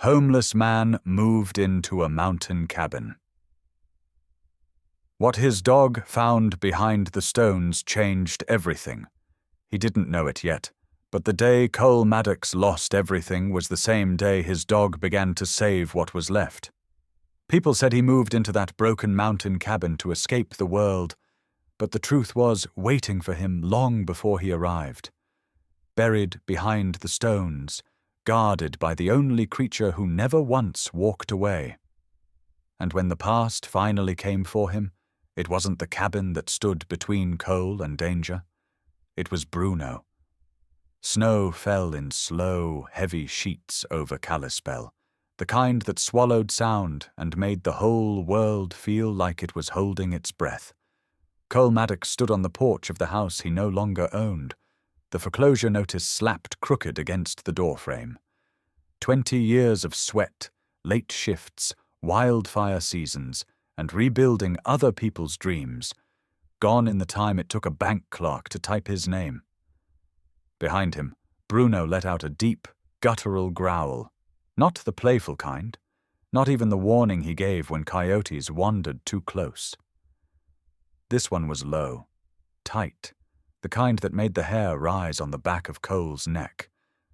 Homeless man moved into a mountain cabin. What his dog found behind the stones changed everything. He didn't know it yet, but the day Cole Maddox lost everything was the same day his dog began to save what was left. People said he moved into that broken mountain cabin to escape the world, but the truth was waiting for him long before he arrived. Buried behind the stones, guarded by the only creature who never once walked away. And when the past finally came for him, it wasn't the cabin that stood between Cole and danger. It was Bruno. Snow fell in slow, heavy sheets over Kalispell, the kind that swallowed sound and made the whole world feel like it was holding its breath. Cole Maddox stood on the porch of the house he no longer owned, the foreclosure notice slapped crooked against the doorframe. 20 years of sweat, late shifts, wildfire seasons, and rebuilding other people's dreams, gone in the time it took a bank clerk to type his name. Behind him, Bruno let out a deep, guttural growl, not the playful kind, not even the warning he gave when coyotes wandered too close. This one was low, tight, the kind that made the hair rise on the back of Cole's neck.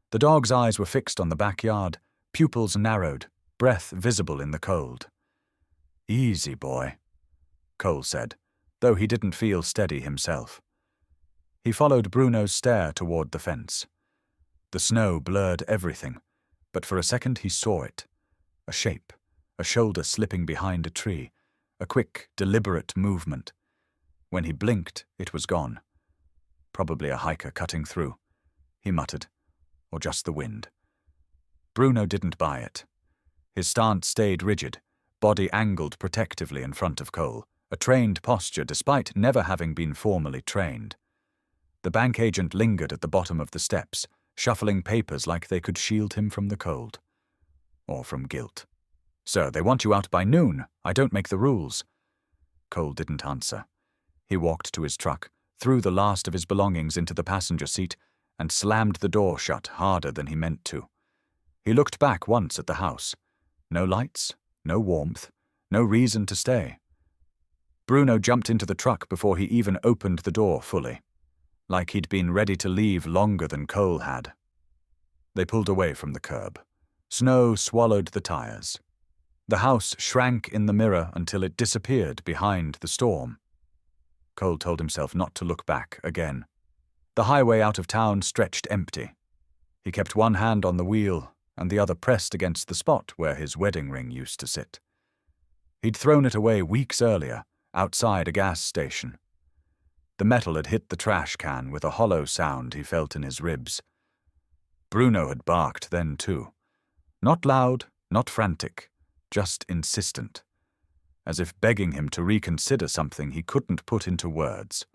The dog's eyes were fixed on the backyard, pupils narrowed, breath visible in the cold. "Easy, boy," Cole said, though he didn't feel steady himself. He followed Bruno's stare toward the fence. The snow blurred everything, but for a second he saw it. A shape, a shoulder slipping behind a tree, a quick, deliberate movement. When he blinked, it was gone. Probably a hiker cutting through, he muttered, or just the wind. Bruno didn't buy it. His stance stayed rigid, body angled protectively in front of Cole, a trained posture despite never having been formally trained. The bank agent lingered at the bottom of the steps, shuffling papers like they could shield him from the cold. Or from guilt. "Sir, they want you out by noon. I don't make the rules." Cole didn't answer. He walked to his truck, threw the last of his belongings into the passenger seat, and slammed the door shut harder than he meant to. He looked back once at the house. No lights, no warmth, no reason to stay. Bruno jumped into the truck before he even opened the door fully, like he'd been ready to leave longer than Cole had. They pulled away from the curb. Snow swallowed the tires. The house shrank in the mirror until it disappeared behind the storm. Cole told himself not to look back again. The highway out of town stretched empty. He kept one hand on the wheel and the other pressed against the spot where his wedding ring used to sit. He'd thrown it away weeks earlier, outside a gas station. The metal had hit the trash can with a hollow sound he felt in his ribs. Bruno had barked then too. Not loud, not frantic, just insistent, as if begging him to reconsider something he couldn't put into words.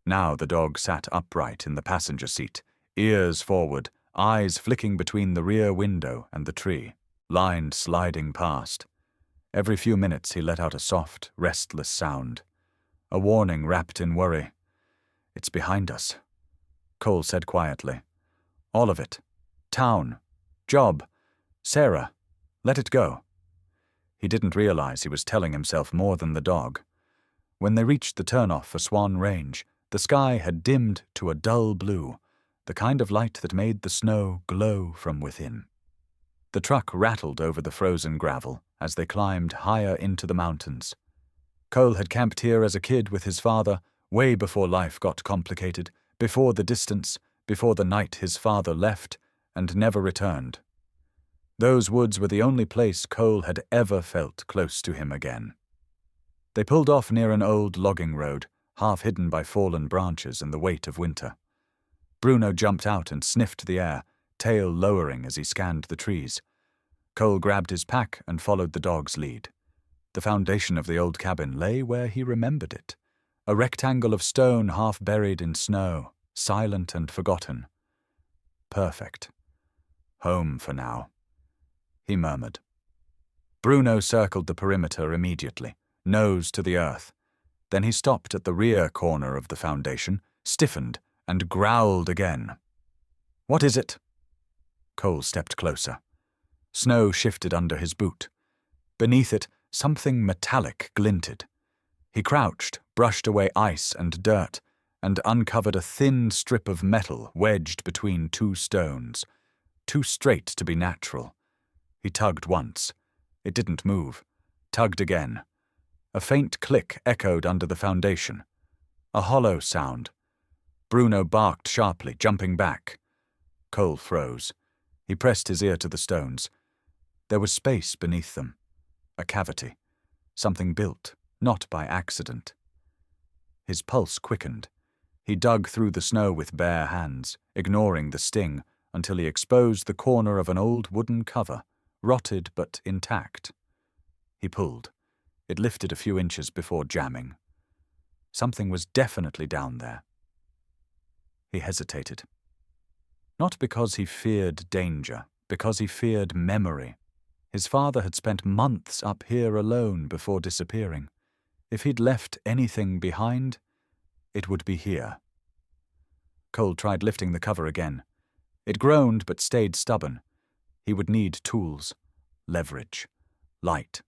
Now the dog sat upright in the passenger seat, ears forward, eyes flicking between the rear window and the tree, lined sliding past. Every few minutes he let out a soft, restless sound, a warning wrapped in worry. "It's behind us," Cole said quietly. "All of it. Town. Job. Sarah. Let it go." He didn't realize he was telling himself more than the dog. When they reached the turnoff for Swan Range, the sky had dimmed to a dull blue, the kind of light that made the snow glow from within. The truck rattled over the frozen gravel as they climbed higher into the mountains. Cole had camped here as a kid with his father, way before life got complicated, before the distance, before the night his father left and never returned. Those woods were the only place Cole had ever felt close to him again. They pulled off near an old logging road, half hidden by fallen branches and the weight of winter. Bruno jumped out and sniffed the air, tail lowering as he scanned the trees. Cole grabbed his pack and followed the dog's lead. The foundation of the old cabin lay where he remembered it, a rectangle of stone half buried in snow, silent and forgotten. Perfect. Home for now, he murmured. Bruno circled the perimeter immediately, nose to the earth. Then he stopped at the rear corner of the foundation, stiffened, and growled again. "What is it?" Cole stepped closer. Snow shifted under his boot. Beneath it, something metallic glinted. He crouched, brushed away ice and dirt, and uncovered a thin strip of metal wedged between two stones, too straight to be natural. He tugged once. It didn't move. Tugged again. A faint click echoed under the foundation. A hollow sound. Bruno barked sharply, jumping back. Cole froze. He pressed his ear to the stones. There was space beneath them. A cavity. Something built, not by accident. His pulse quickened. He dug through the snow with bare hands, ignoring the sting, until he exposed the corner of an old wooden cover, rotted but intact. He pulled. It lifted a few inches before jamming. Something was definitely down there. He hesitated. Not because he feared danger, because he feared memory. His father had spent months up here alone before disappearing. If he'd left anything behind, it would be here. Cole tried lifting the cover again. It groaned but stayed stubborn. He would need tools, leverage, light.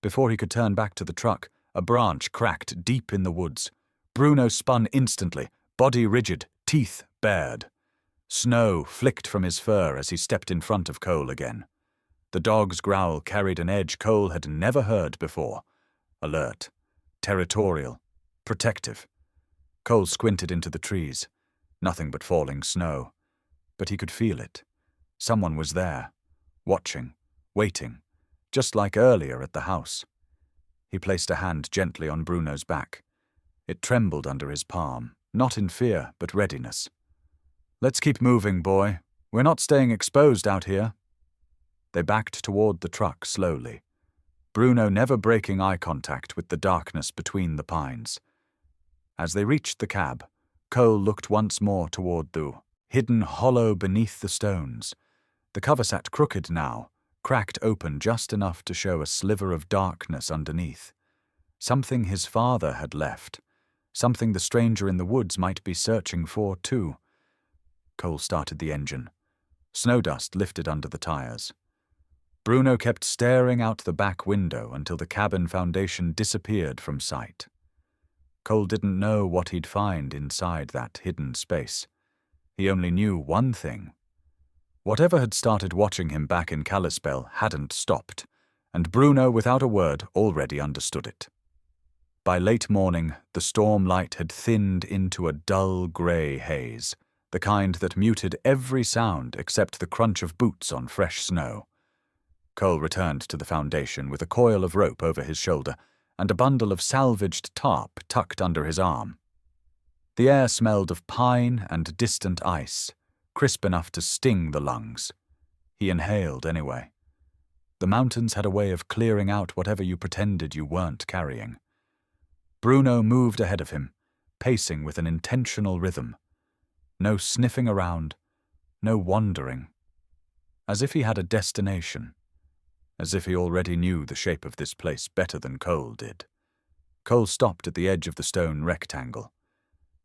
Before he could turn back to the truck, a branch cracked deep in the woods. Bruno spun instantly, body rigid, teeth bared. Snow flicked from his fur as he stepped in front of Cole again. The dog's growl carried an edge Cole had never heard before. Alert, territorial, protective. Cole squinted into the trees. Nothing but falling snow. But he could feel it. Someone was there, watching, waiting, just like earlier at the house. He placed a hand gently on Bruno's back. It trembled under his palm, not in fear, but readiness. "Let's keep moving, boy. We're not staying exposed out here." They backed toward the truck slowly, Bruno never breaking eye contact with the darkness between the pines. As they reached the cab, Cole looked once more toward the hidden hollow beneath the stones. The cover sat crooked now, cracked open just enough to show a sliver of darkness underneath. Something his father had left. Something the stranger in the woods might be searching for, too. Cole started the engine. Snow dust lifted under the tires. Bruno kept staring out the back window until the cabin foundation disappeared from sight. Cole didn't know what he'd find inside that hidden space. He only knew one thing. Whatever had started watching him back in Kalispell hadn't stopped, and Bruno, without a word, already understood it. By late morning, the storm light had thinned into a dull grey haze, the kind that muted every sound except the crunch of boots on fresh snow. Cole returned to the foundation with a coil of rope over his shoulder and a bundle of salvaged tarp tucked under his arm. The air smelled of pine and distant ice, crisp enough to sting the lungs. He inhaled anyway. The mountains had a way of clearing out whatever you pretended you weren't carrying. Bruno moved ahead of him, pacing with an intentional rhythm. No sniffing around, no wandering. As if he had a destination. As if he already knew the shape of this place better than Cole did. Cole stopped at the edge of the stone rectangle.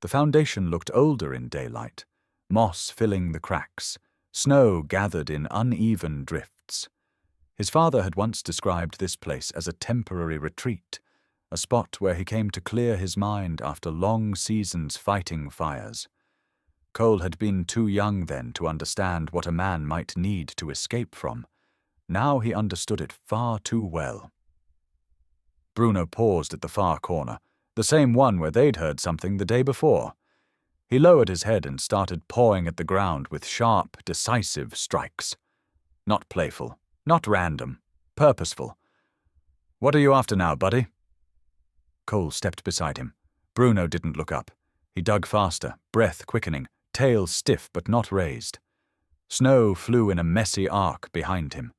The foundation looked older in daylight, moss filling the cracks, snow gathered in uneven drifts. His father had once described this place as a temporary retreat, a spot where he came to clear his mind after long seasons fighting fires. Cole had been too young then to understand what a man might need to escape from. Now he understood it far too well. Bruno paused at the far corner, the same one where they'd heard something the day before. He lowered his head and started pawing at the ground with sharp, decisive strikes. Not playful, not random, purposeful. "What are you after now, buddy?" Cole stepped beside him. Bruno didn't look up. He dug faster, breath quickening, tail stiff but not raised. Snow flew in a messy arc behind him.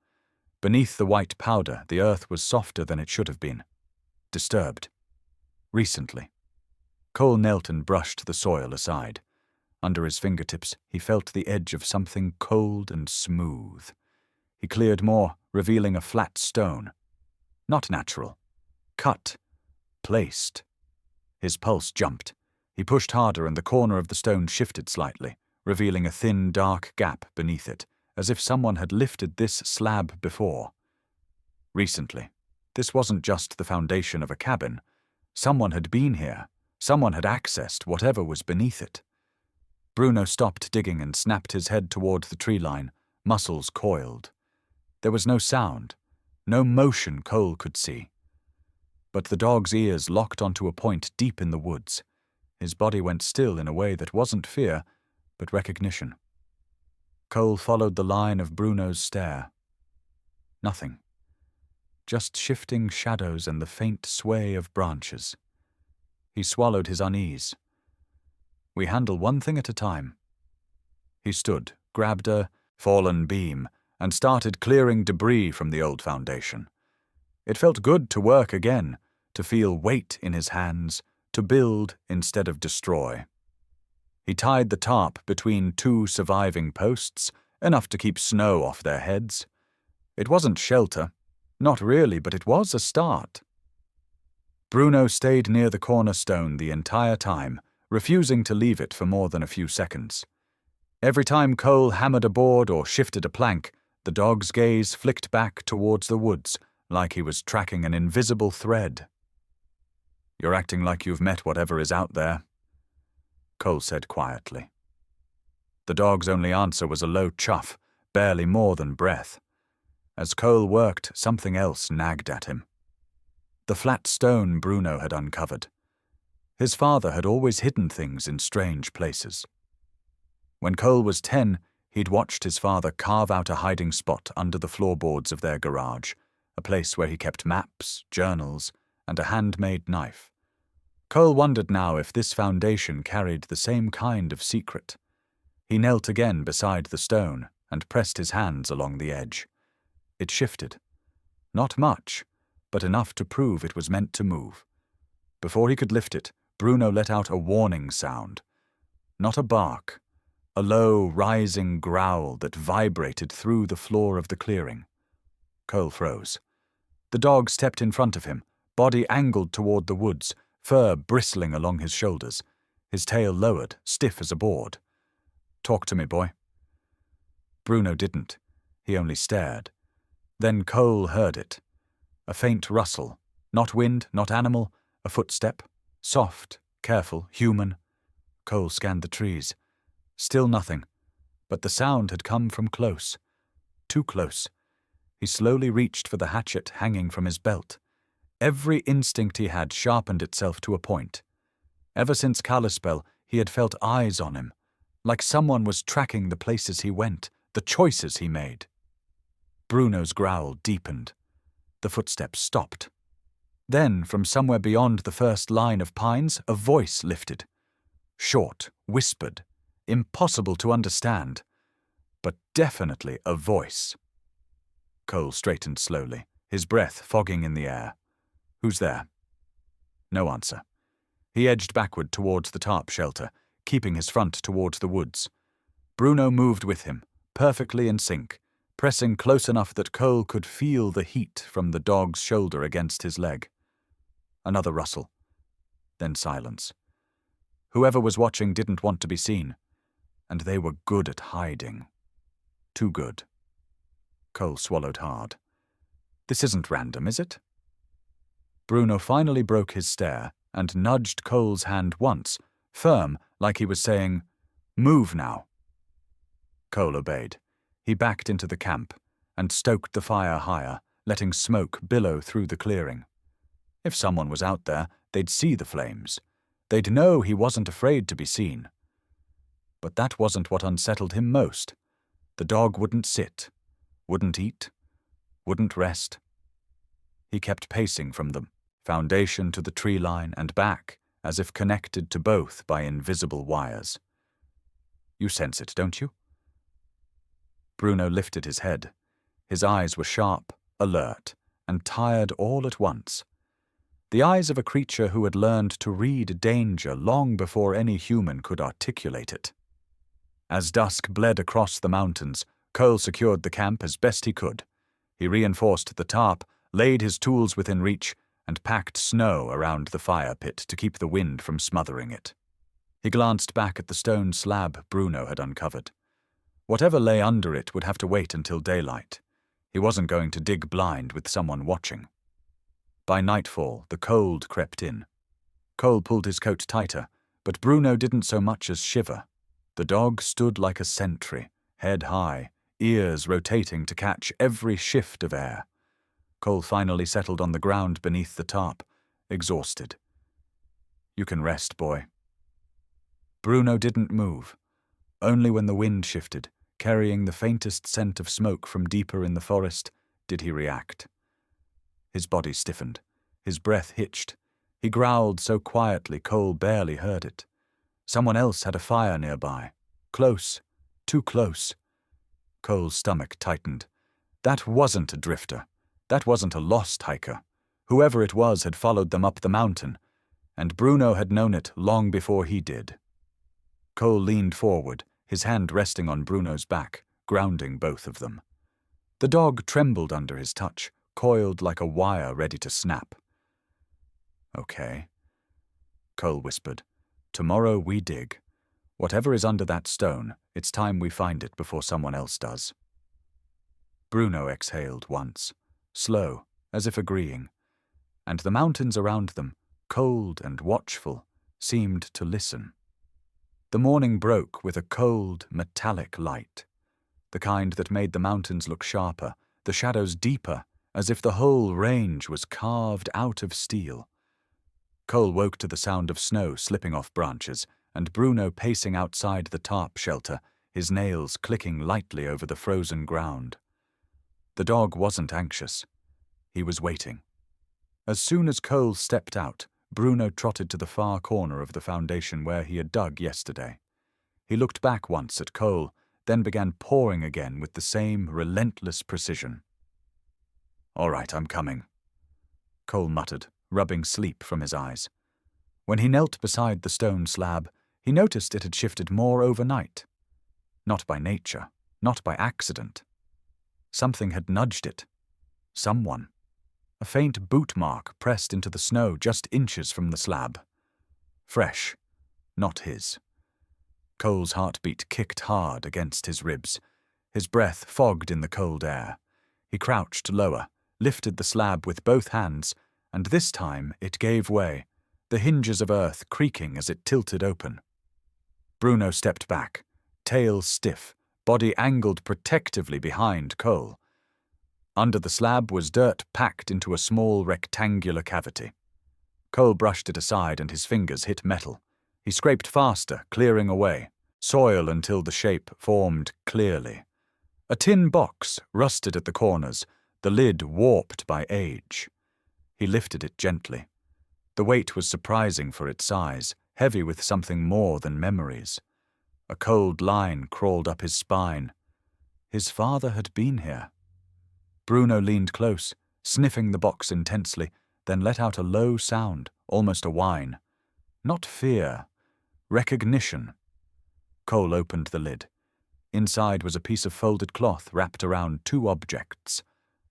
Beneath the white powder, the earth was softer than it should have been. Disturbed. Recently. Cole knelt and brushed the soil aside. Under his fingertips, he felt the edge of something cold and smooth. He cleared more, revealing a flat stone. Not natural. Cut. Placed. His pulse jumped. He pushed harder and the corner of the stone shifted slightly, revealing a thin, dark gap beneath it, as if someone had lifted this slab before. Recently. This wasn't just the foundation of a cabin. Someone had been here. Someone had accessed whatever was beneath it. Bruno stopped digging and snapped his head toward the tree line, muscles coiled. There was no sound, no motion Cole could see. But the dog's ears locked onto a point deep in the woods. His body went still in a way that wasn't fear, but recognition. Cole followed the line of Bruno's stare. Nothing. Just shifting shadows and the faint sway of branches. He swallowed his unease. We handle one thing at a time. He stood, grabbed a fallen beam, and started clearing debris from the old foundation. It felt good to work again, to feel weight in his hands, to build instead of destroy. He tied the tarp between two surviving posts, enough to keep snow off their heads. It wasn't shelter. Not really, but it was a start. Bruno stayed near the cornerstone the entire time, refusing to leave it for more than a few seconds. Every time Cole hammered a board or shifted a plank, the dog's gaze flicked back towards the woods, like he was tracking an invisible thread. "You're acting like you've met whatever is out there," Cole said quietly. The dog's only answer was a low chuff, barely more than breath. As Cole worked, something else nagged at him. The flat stone Bruno had uncovered. His father had always hidden things in strange places. When Cole was 10, he'd watched his father carve out a hiding spot under the floorboards of their garage, a place where he kept maps, journals, and a handmade knife. Cole wondered now if this foundation carried the same kind of secret. He knelt again beside the stone and pressed his hands along the edge. It shifted. Not much, but enough to prove it was meant to move. Before he could lift it, Bruno let out a warning sound. Not a bark, a low, rising growl that vibrated through the floor of the clearing. Cole froze. The dog stepped in front of him, body angled toward the woods, fur bristling along his shoulders, his tail lowered, stiff as a board. "Talk to me, boy." Bruno didn't. He only stared. Then Cole heard it. A faint rustle. Not wind, not animal. A footstep. Soft, careful, human. Cole scanned the trees. Still nothing. But the sound had come from close. Too close. He slowly reached for the hatchet hanging from his belt. Every instinct he had sharpened itself to a point. Ever since Kalispell, he had felt eyes on him, like someone was tracking the places he went, the choices he made. Bruno's growl deepened. The footsteps stopped. Then, from somewhere beyond the first line of pines, a voice lifted. Short, whispered, impossible to understand, but definitely a voice. Cole straightened slowly, his breath fogging in the air. "Who's there?" No answer. He edged backward towards the tarp shelter, keeping his front towards the woods. Bruno moved with him, perfectly in sync, pressing close enough that Cole could feel the heat from the dog's shoulder against his leg. Another rustle. Then silence. Whoever was watching didn't want to be seen, and they were good at hiding. Too good. Cole swallowed hard. "This isn't random, is it?" Bruno finally broke his stare and nudged Cole's hand once, firm, like he was saying, "Move now." Cole obeyed. He backed into the camp and stoked the fire higher, letting smoke billow through the clearing. If someone was out there, they'd see the flames. They'd know he wasn't afraid to be seen. But that wasn't what unsettled him most. The dog wouldn't sit, wouldn't eat, wouldn't rest. He kept pacing from them, foundation to the tree line and back, as if connected to both by invisible wires. "You sense it, don't you?" Bruno lifted his head. His eyes were sharp, alert, and tired all at once. The eyes of a creature who had learned to read danger long before any human could articulate it. As dusk bled across the mountains, Cole secured the camp as best he could. He reinforced the tarp, laid his tools within reach, and packed snow around the fire pit to keep the wind from smothering it. He glanced back at the stone slab Bruno had uncovered. Whatever lay under it would have to wait until daylight. He wasn't going to dig blind with someone watching. By nightfall, the cold crept in. Cole pulled his coat tighter, but Bruno didn't so much as shiver. The dog stood like a sentry, head high, ears rotating to catch every shift of air. Cole finally settled on the ground beneath the tarp, exhausted. "You can rest, boy." Bruno didn't move. Only when the wind shifted, carrying the faintest scent of smoke from deeper in the forest, did he react. His body stiffened. His breath hitched. He growled so quietly Cole barely heard it. Someone else had a fire nearby. Close. Too close. Cole's stomach tightened. That wasn't a drifter. That wasn't a lost hiker. Whoever it was had followed them up the mountain, and Bruno had known it long before he did. Cole leaned forward, his hand resting on Bruno's back, grounding both of them. The dog trembled under his touch, coiled like a wire ready to snap. "Okay," Cole whispered. "Tomorrow we dig. Whatever is under that stone, it's time we find it before someone else does." Bruno exhaled once, slow, as if agreeing, and the mountains around them, cold and watchful, seemed to listen. The morning broke with a cold, metallic light, the kind that made the mountains look sharper, the shadows deeper, as if the whole range was carved out of steel. Cole woke to the sound of snow slipping off branches, and Bruno pacing outside the tarp shelter, his nails clicking lightly over the frozen ground. The dog wasn't anxious. He was waiting. As soon as Cole stepped out, Bruno trotted to the far corner of the foundation where he had dug yesterday. He looked back once at Cole, then began pawing again with the same relentless precision. "All right, I'm coming," Cole muttered, rubbing sleep from his eyes. When he knelt beside the stone slab, he noticed it had shifted more overnight. Not by nature, not by accident. Something had nudged it. Someone. A faint boot mark pressed into the snow just inches from the slab. Fresh, not his. Cole's heartbeat kicked hard against his ribs. His breath fogged in the cold air. He crouched lower, lifted the slab with both hands, and this time it gave way, the hinges of earth creaking as it tilted open. Bruno stepped back, tail stiff, body angled protectively behind Cole. Under the slab was dirt packed into a small rectangular cavity. Cole brushed it aside and his fingers hit metal. He scraped faster, clearing away, soil until the shape formed clearly. A tin box, rusted at the corners, the lid warped by age. He lifted it gently. The weight was surprising for its size, heavy with something more than memories. A cold line crawled up his spine. His father had been here. Bruno leaned close, sniffing the box intensely, then let out a low sound, almost a whine. Not fear, recognition. Cole opened the lid. Inside was a piece of folded cloth wrapped around two objects.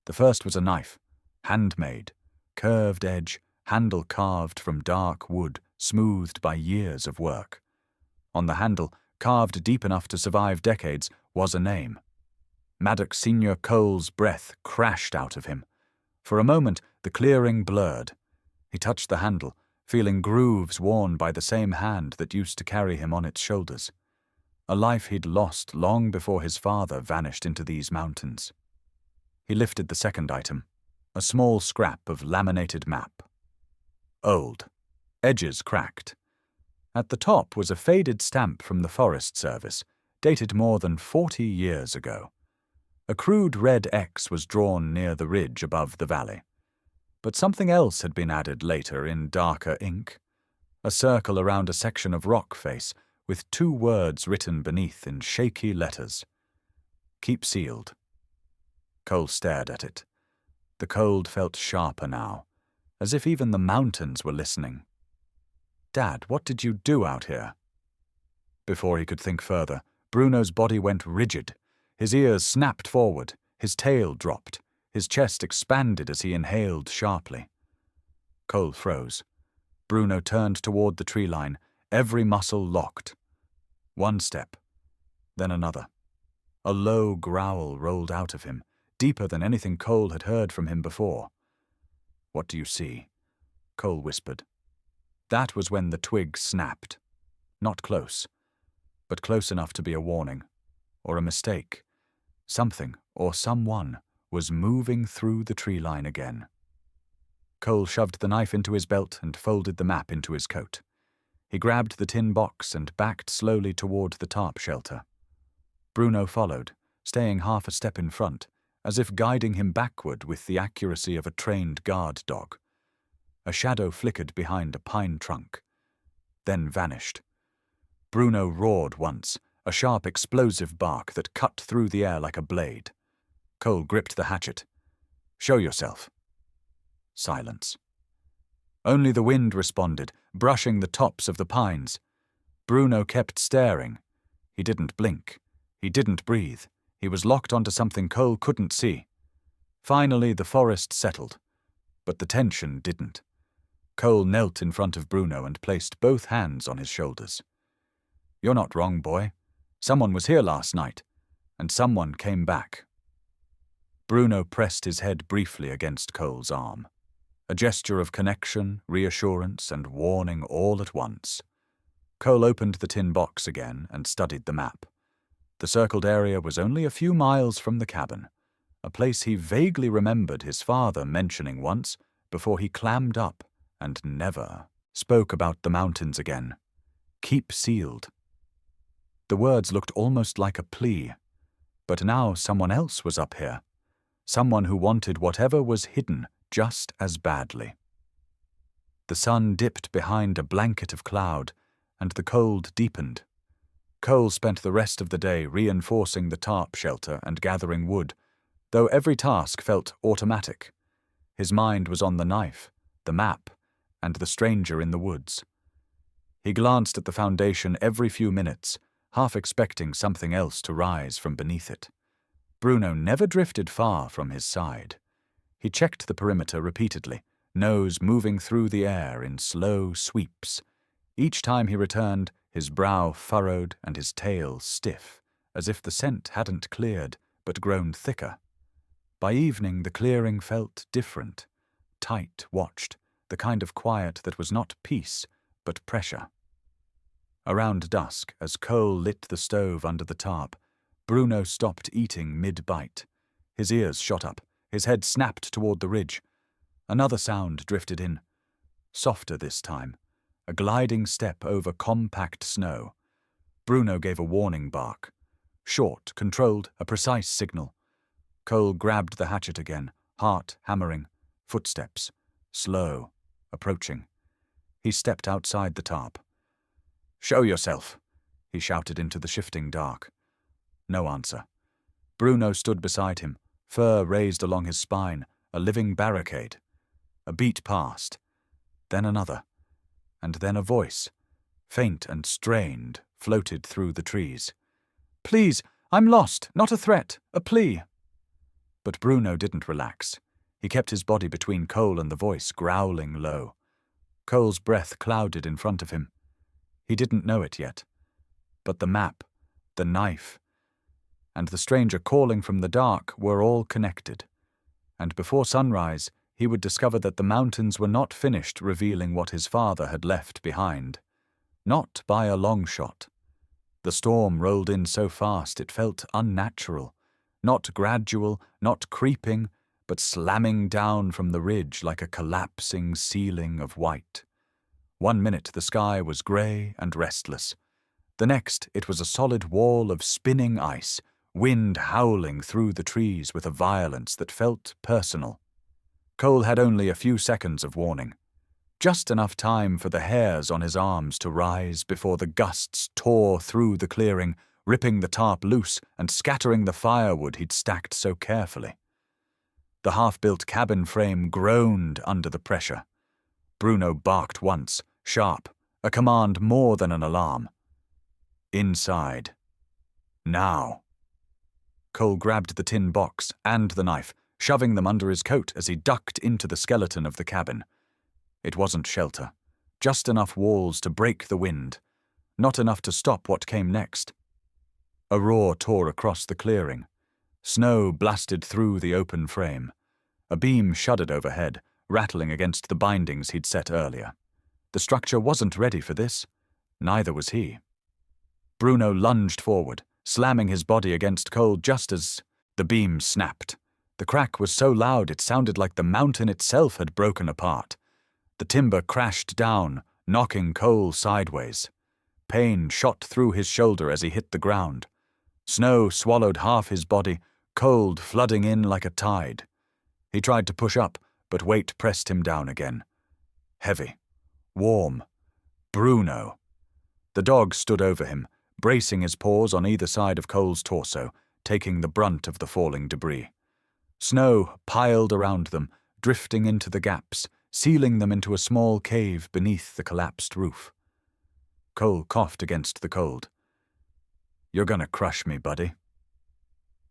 The first was a knife, handmade, curved edge, handle carved from dark wood, smoothed by years of work. On the handle, carved deep enough to survive decades, was a name. Maddox Sr. Cole's breath crashed out of him. For a moment, the clearing blurred. He touched the handle, feeling grooves worn by the same hand that used to carry him on its shoulders. A life he'd lost long before his father vanished into these mountains. He lifted the second item, a small scrap of laminated map. Old, edges cracked. At the top was a faded stamp from the Forest Service, dated more than 40 years ago. A crude red X was drawn near the ridge above the valley. But something else had been added later in darker ink. A circle around a section of rock face, with two words written beneath in shaky letters. Keep sealed. Cole stared at it. The cold felt sharper now, as if even the mountains were listening. "Dad, what did you do out here?" Before he could think further, Bruno's body went rigid. His ears snapped forward, his tail dropped, his chest expanded as he inhaled sharply. Cole froze. Bruno turned toward the tree line, every muscle locked. One step, then another. A low growl rolled out of him, deeper than anything Cole had heard from him before. "What do you see?" Cole whispered. That was when the twig snapped. Not close, but close enough to be a warning, or a mistake. Something, or someone, was moving through the tree line again. Cole shoved the knife into his belt and folded the map into his coat. He grabbed the tin box and backed slowly toward the tarp shelter. Bruno followed, staying half a step in front, as if guiding him backward with the accuracy of a trained guard dog. A shadow flickered behind a pine trunk, then vanished. Bruno roared once, a sharp explosive bark that cut through the air like a blade. Cole gripped the hatchet. "Show yourself." Silence. Only the wind responded, brushing the tops of the pines. Bruno kept staring. He didn't blink. He didn't breathe. He was locked onto something Cole couldn't see. Finally, the forest settled, but the tension didn't. Cole knelt in front of Bruno and placed both hands on his shoulders. "You're not wrong, boy. Someone was here last night, and someone came back." Bruno pressed his head briefly against Cole's arm. A gesture of connection, reassurance, and warning all at once. Cole opened the tin box again and studied the map. The circled area was only a few miles from the cabin, a place he vaguely remembered his father mentioning once before he clammed up and never spoke about the mountains again. Keep sealed. The words looked almost like a plea, but now someone else was up here. Someone who wanted whatever was hidden just as badly. The sun dipped behind a blanket of cloud, and the cold deepened. Cole spent the rest of the day reinforcing the tarp shelter and gathering wood, though every task felt automatic. His mind was on the knife, the map, and the stranger in the woods. He glanced at the foundation every few minutes, half expecting something else to rise from beneath it. Bruno never drifted far from his side. He checked the perimeter repeatedly, nose moving through the air in slow sweeps. Each time he returned, his brow furrowed and his tail stiff, as if the scent hadn't cleared, but grown thicker. By evening, the clearing felt different, tight watched, the kind of quiet that was not peace, but pressure. Around dusk, as Cole lit the stove under the tarp, Bruno stopped eating mid-bite. His ears shot up, his head snapped toward the ridge. Another sound drifted in, softer this time, a gliding step over compact snow. Bruno gave a warning bark. Short, controlled, a precise signal. Cole grabbed the hatchet again, heart hammering, footsteps, slow, approaching. He stepped outside the tarp. "Show yourself," he shouted into the shifting dark. No answer. Bruno stood beside him, fur raised along his spine, a living barricade. A beat passed, then another, and then a voice, faint and strained, floated through the trees. "Please, I'm lost, not a threat, a plea." But Bruno didn't relax. He kept his body between Cole and the voice, growling low. Cole's breath clouded in front of him. He didn't know it yet. But the map, the knife, and the stranger calling from the dark were all connected. And before sunrise, he would discover that the mountains were not finished revealing what his father had left behind. Not by a long shot. The storm rolled in so fast it felt unnatural. Not gradual, not creeping, but slamming down from the ridge like a collapsing ceiling of white. 1 minute the sky was grey and restless. The next it was a solid wall of spinning ice, wind howling through the trees with a violence that felt personal. Cole had only a few seconds of warning. Just enough time for the hairs on his arms to rise before the gusts tore through the clearing, ripping the tarp loose and scattering the firewood he'd stacked so carefully. The half-built cabin frame groaned under the pressure. Bruno barked once, sharp, a command more than an alarm. Inside. Now. Cole grabbed the tin box and the knife, shoving them under his coat as he ducked into the skeleton of the cabin. It wasn't shelter. Just enough walls to break the wind. Not enough to stop what came next. A roar tore across the clearing. Snow blasted through the open frame. A beam shuddered overhead, rattling against the bindings he'd set earlier. The structure wasn't ready for this. Neither was he. Bruno lunged forward, slamming his body against Cole just as the beam snapped. The crack was so loud it sounded like the mountain itself had broken apart. The timber crashed down, knocking Cole sideways. Pain shot through his shoulder as he hit the ground. Snow swallowed half his body, cold flooding in like a tide. He tried to push up, but weight pressed him down again. Heavy. Warm. Bruno. The dog stood over him, bracing his paws on either side of Cole's torso, taking the brunt of the falling debris. Snow piled around them, drifting into the gaps, sealing them into a small cave beneath the collapsed roof. Cole coughed against the cold. "You're gonna crush me, buddy."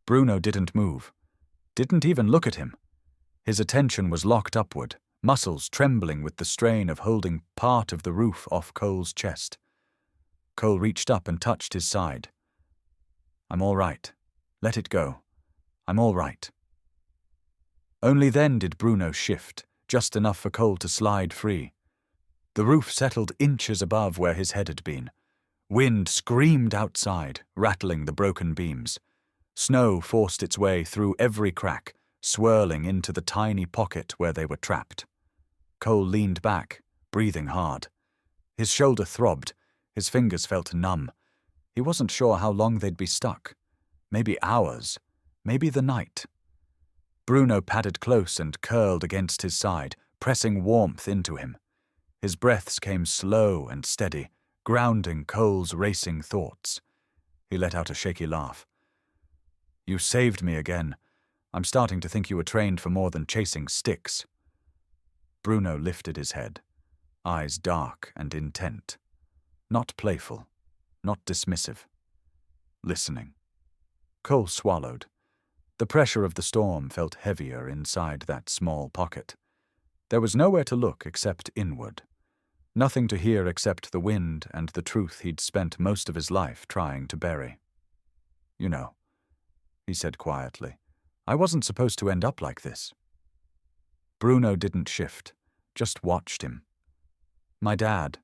Bruno didn't move. Didn't even look at him. His attention was locked upward, muscles trembling with the strain of holding part of the roof off Cole's chest. Cole reached up and touched his side. "I'm all right. Let it go. I'm all right." Only then did Bruno shift, just enough for Cole to slide free. The roof settled inches above where his head had been. Wind screamed outside, rattling the broken beams. Snow forced its way through every crack, swirling into the tiny pocket where they were trapped. Cole leaned back, breathing hard. His shoulder throbbed, his fingers felt numb. He wasn't sure how long they'd be stuck. Maybe hours, maybe the night. Bruno padded close and curled against his side, pressing warmth into him. His breaths came slow and steady, grounding Cole's racing thoughts. He let out a shaky laugh. "You saved me again. I'm starting to think you were trained for more than chasing sticks." Bruno lifted his head, eyes dark and intent. Not playful, not dismissive. Listening. Cole swallowed. The pressure of the storm felt heavier inside that small pocket. There was nowhere to look except inward. Nothing to hear except the wind and the truth he'd spent most of his life trying to bury. "You know," he said quietly, "I wasn't supposed to end up like this." Bruno didn't shift, just watched him. "My dad."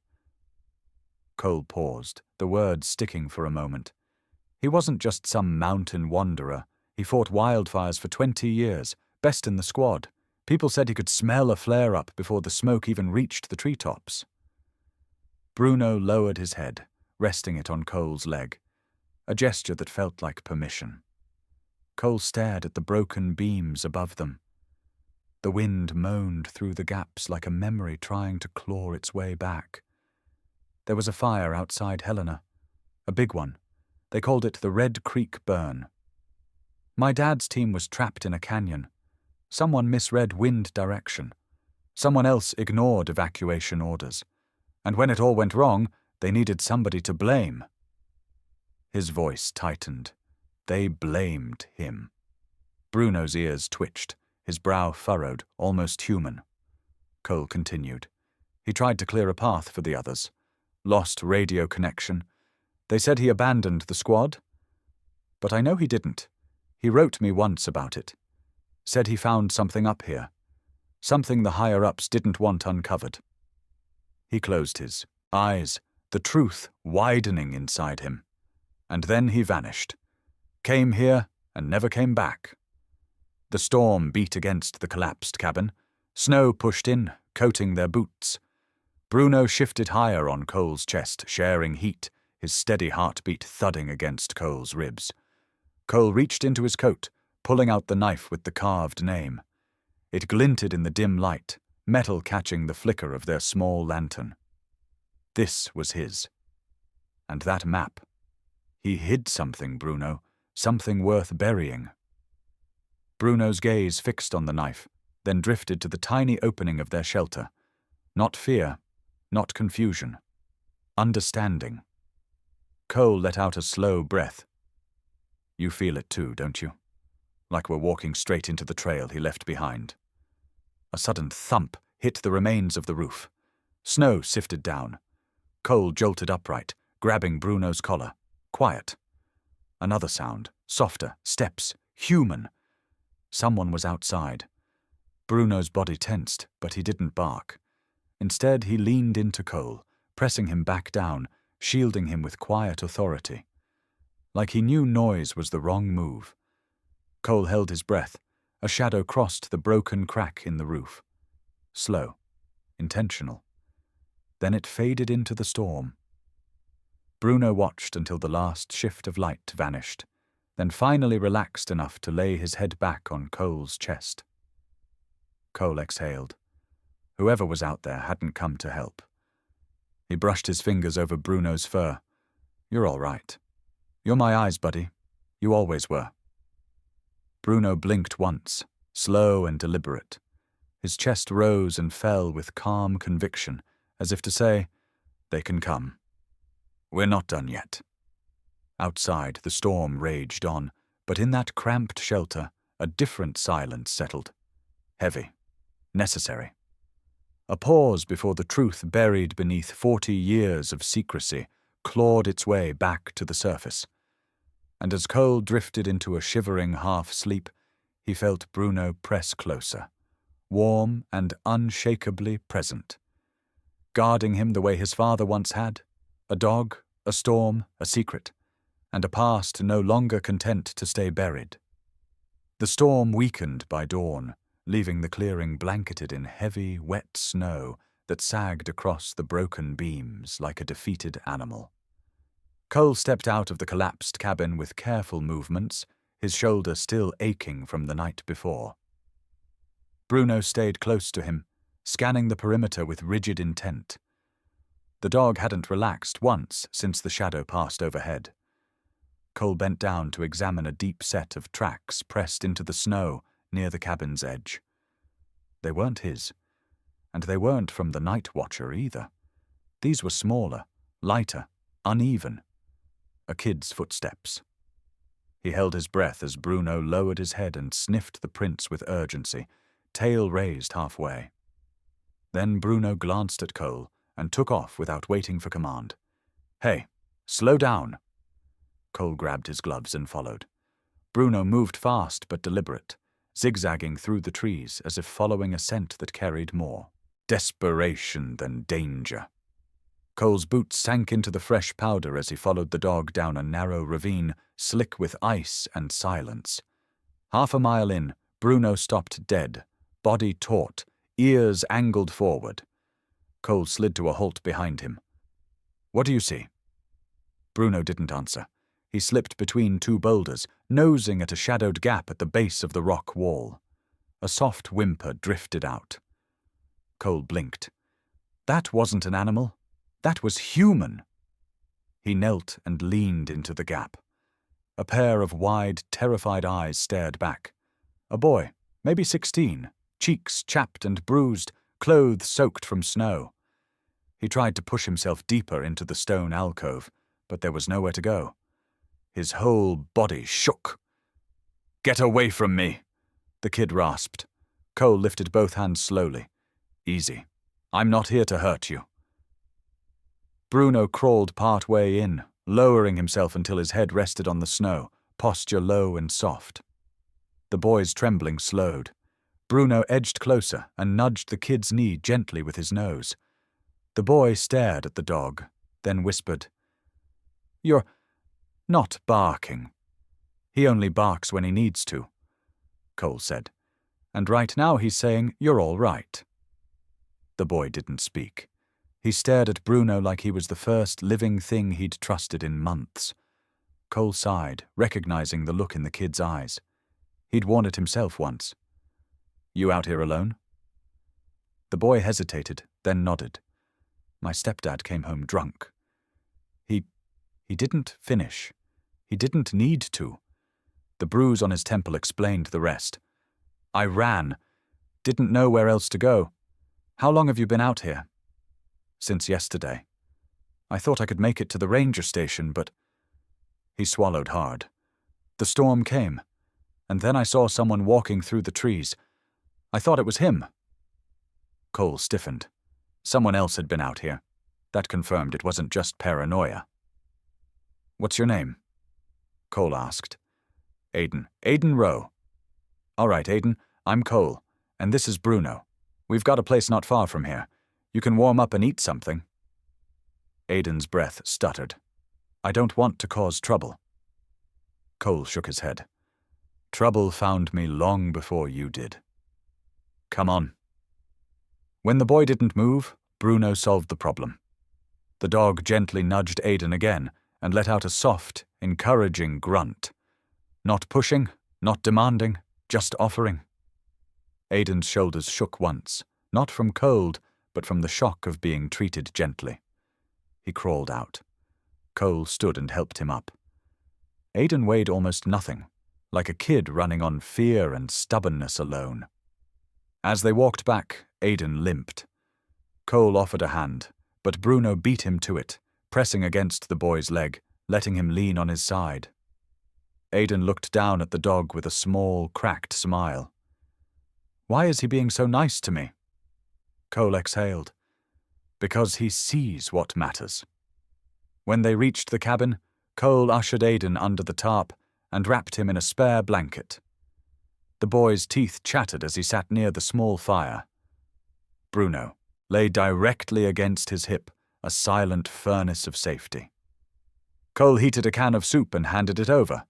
Cole paused, the words sticking for a moment. He wasn't just some mountain wanderer. He fought wildfires for 20 years, best in the squad. People said he could smell a flare-up before the smoke even reached the treetops. Bruno lowered his head, resting it on Cole's leg, a gesture that felt like permission. Cole stared at the broken beams above them. The wind moaned through the gaps like a memory trying to claw its way back. There was a fire outside Helena, a big one. They called it the Red Creek Burn. My dad's team was trapped in a canyon. Someone misread wind direction. Someone else ignored evacuation orders. And when it all went wrong, they needed somebody to blame. His voice tightened. They blamed him. Bruno's ears twitched, his brow furrowed, almost human. Cole continued. He tried to clear a path for the others. Lost radio connection. They said he abandoned the squad. But I know he didn't. He wrote me once about it. Said he found something up here. Something the higher-ups didn't want uncovered. He closed his eyes, the truth widening inside him. And then he vanished. Came here and never came back. The storm beat against the collapsed cabin. Snow pushed in, coating their boots. Bruno shifted higher on Cole's chest, sharing heat, his steady heartbeat thudding against Cole's ribs. Cole reached into his coat, pulling out the knife with the carved name. It glinted in the dim light, metal catching the flicker of their small lantern. This was his. And that map. He hid something, Bruno, something worth burying. Bruno's gaze fixed on the knife, then drifted to the tiny opening of their shelter. Not fear, not confusion. Understanding. Cole let out a slow breath. You feel it too, don't you? Like we're walking straight into the trail he left behind. A sudden thump hit the remains of the roof. Snow sifted down. Cole jolted upright, grabbing Bruno's collar. Quiet. Another sound, softer, steps, human. Someone was outside. Bruno's body tensed, but he didn't bark. Instead, he leaned into Cole, pressing him back down, shielding him with quiet authority. Like he knew noise was the wrong move. Cole held his breath. A shadow crossed the broken crack in the roof. Slow, intentional. Then it faded into the storm. Bruno watched until the last shift of light vanished, then finally relaxed enough to lay his head back on Cole's chest. Cole exhaled. Whoever was out there hadn't come to help. He brushed his fingers over Bruno's fur. "You're all right. You're my eyes, buddy. You always were." Bruno blinked once, slow and deliberate. His chest rose and fell with calm conviction, as if to say, "They can come. We're not done yet." Outside, the storm raged on, but in that cramped shelter, a different silence settled. Heavy. Necessary. A pause before the truth buried beneath 40 years of secrecy clawed its way back to the surface. And as Cole drifted into a shivering half-sleep, he felt Bruno press closer, warm and unshakably present, guarding him the way his father once had, a dog, a storm, a secret, and a past no longer content to stay buried. The storm weakened by dawn, leaving the clearing blanketed in heavy, wet snow that sagged across the broken beams like a defeated animal. Cole stepped out of the collapsed cabin with careful movements, his shoulder still aching from the night before. Bruno stayed close to him, scanning the perimeter with rigid intent. The dog hadn't relaxed once since the shadow passed overhead. Cole bent down to examine a deep set of tracks pressed into the snow near the cabin's edge. They weren't his, and they weren't from the night watcher either. These were smaller, lighter, uneven. A kid's footsteps. He held his breath as Bruno lowered his head and sniffed the prints with urgency, tail raised halfway. Then Bruno glanced at Cole and took off without waiting for command. "Hey, slow down." Cole grabbed his gloves and followed. Bruno moved fast but deliberate, zigzagging through the trees as if following a scent that carried more desperation than danger. Cole's boots sank into the fresh powder as he followed the dog down a narrow ravine, slick with ice and silence. Half a mile in, Bruno stopped dead, body taut, ears angled forward. Cole slid to a halt behind him. "What do you see?" Bruno didn't answer. He slipped between two boulders, nosing at a shadowed gap at the base of the rock wall. A soft whimper drifted out. Cole blinked. That wasn't an animal. That was human. He knelt and leaned into the gap. A pair of wide, terrified eyes stared back. A boy, maybe 16, cheeks chapped and bruised, clothes soaked from snow. He tried to push himself deeper into the stone alcove, but there was nowhere to go. His whole body shook. "Get away from me," the kid rasped. Cole lifted both hands slowly. "Easy. I'm not here to hurt you." Bruno crawled part way in, lowering himself until his head rested on the snow, posture low and soft. The boy's trembling slowed. Bruno edged closer and nudged the kid's knee gently with his nose. The boy stared at the dog, then whispered, "You're not barking." "He only barks when he needs to," Cole said. "And right now he's saying, 'You're all right.'" The boy didn't speak. He stared at Bruno like he was the first living thing he'd trusted in months. Cole sighed, recognizing the look in the kid's eyes. He'd worn it himself once. "You out here alone?" The boy hesitated, then nodded. "My stepdad came home drunk." He didn't finish. He didn't need to. The bruise on his temple explained the rest. "I ran. Didn't know where else to go. How long have you been out here?" "Since yesterday. I thought I could make it to the ranger station, but—" He swallowed hard. "The storm came, and then I saw someone walking through the trees. I thought it was him." Cole stiffened. Someone else had been out here. That confirmed it wasn't just paranoia. "What's your name?" Cole asked. Aiden Rowe. All right, Aiden, I'm Cole, and this is Bruno. We've got a place not far from here. You can warm up and eat something. Aiden's breath stuttered. I don't want to cause trouble. Cole shook his head. Trouble found me long before you did. Come on. When the boy didn't move, Bruno solved the problem. The dog gently nudged Aiden again and let out a soft, encouraging grunt. Not pushing, not demanding, just offering. Aiden's shoulders shook once, not from cold, but from the shock of being treated gently. He crawled out. Cole stood and helped him up. Aiden weighed almost nothing, like a kid running on fear and stubbornness alone. As they walked back, Aiden limped. Cole offered a hand, but Bruno beat him to it, pressing against the boy's leg, letting him lean on his side. Aiden looked down at the dog with a small, cracked smile. Why is he being so nice to me? Cole exhaled. Because he sees what matters. When they reached the cabin, Cole ushered Aiden under the tarp and wrapped him in a spare blanket. The boy's teeth chattered as he sat near the small fire. Bruno lay directly against his hip, a silent furnace of safety. Cole heated a can of soup and handed it over.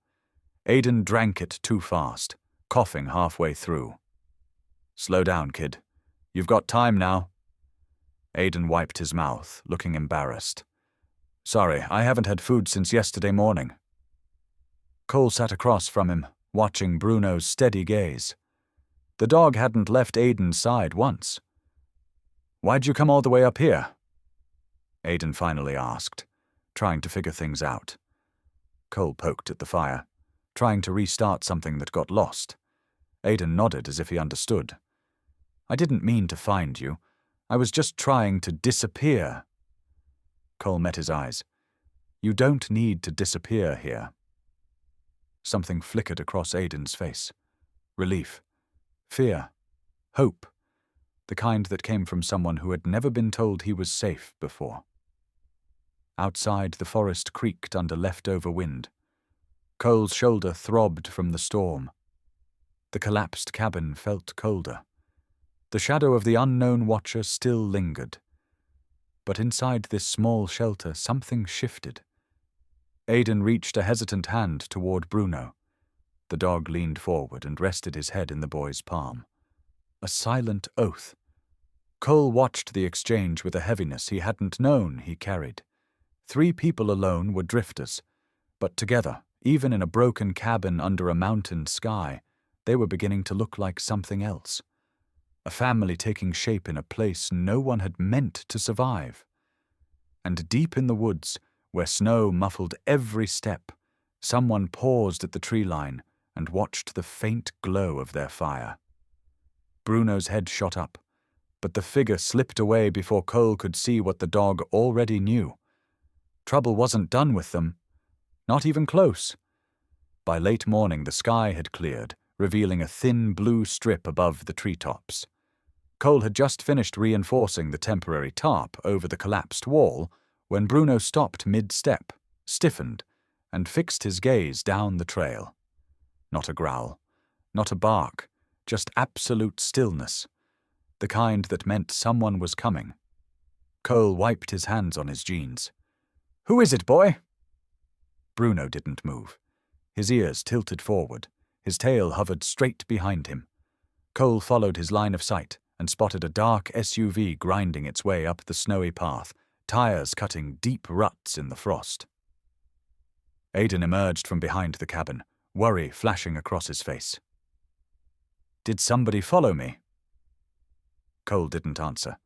Aiden drank it too fast, coughing halfway through. Slow down, kid. You've got time now. Aiden wiped his mouth, looking embarrassed. Sorry, I haven't had food since yesterday morning. Cole sat across from him, watching Bruno's steady gaze. The dog hadn't left Aiden's side once. Why'd you come all the way up here? Aiden finally asked, trying to figure things out. Cole poked at the fire, trying to restart something that got lost. Aiden nodded as if he understood. I didn't mean to find you. I was just trying to disappear. Cole met his eyes. You don't need to disappear here. Something flickered across Aiden's face. Relief. Fear. Hope. The kind that came from someone who had never been told he was safe before. Outside, the forest creaked under leftover wind. Cole's shoulder throbbed from the storm. The collapsed cabin felt colder. The shadow of the unknown watcher still lingered. But inside this small shelter, something shifted. Aiden reached a hesitant hand toward Bruno. The dog leaned forward and rested his head in the boy's palm. A silent oath. Cole watched the exchange with a heaviness he hadn't known he carried. 3 people alone were drifters, but together, even in a broken cabin under a mountain sky, they were beginning to look like something else. A family taking shape in a place no one had meant to survive. And deep in the woods, where snow muffled every step, someone paused at the tree line and watched the faint glow of their fire. Bruno's head shot up, but the figure slipped away before Cole could see what the dog already knew. Trouble wasn't done with them. Not even close. By late morning, the sky had cleared, revealing a thin blue strip above the treetops. Cole had just finished reinforcing the temporary tarp over the collapsed wall when Bruno stopped mid-step, stiffened, and fixed his gaze down the trail. Not a growl, not a bark, just absolute stillness, the kind that meant someone was coming. Cole wiped his hands on his jeans. "Who is it, boy?" Bruno didn't move. His ears tilted forward. His tail hovered straight behind him. Cole followed his line of sight and spotted a dark SUV grinding its way up the snowy path, tires cutting deep ruts in the frost. Aiden emerged from behind the cabin, worry flashing across his face. "Did somebody follow me?" Cole didn't answer.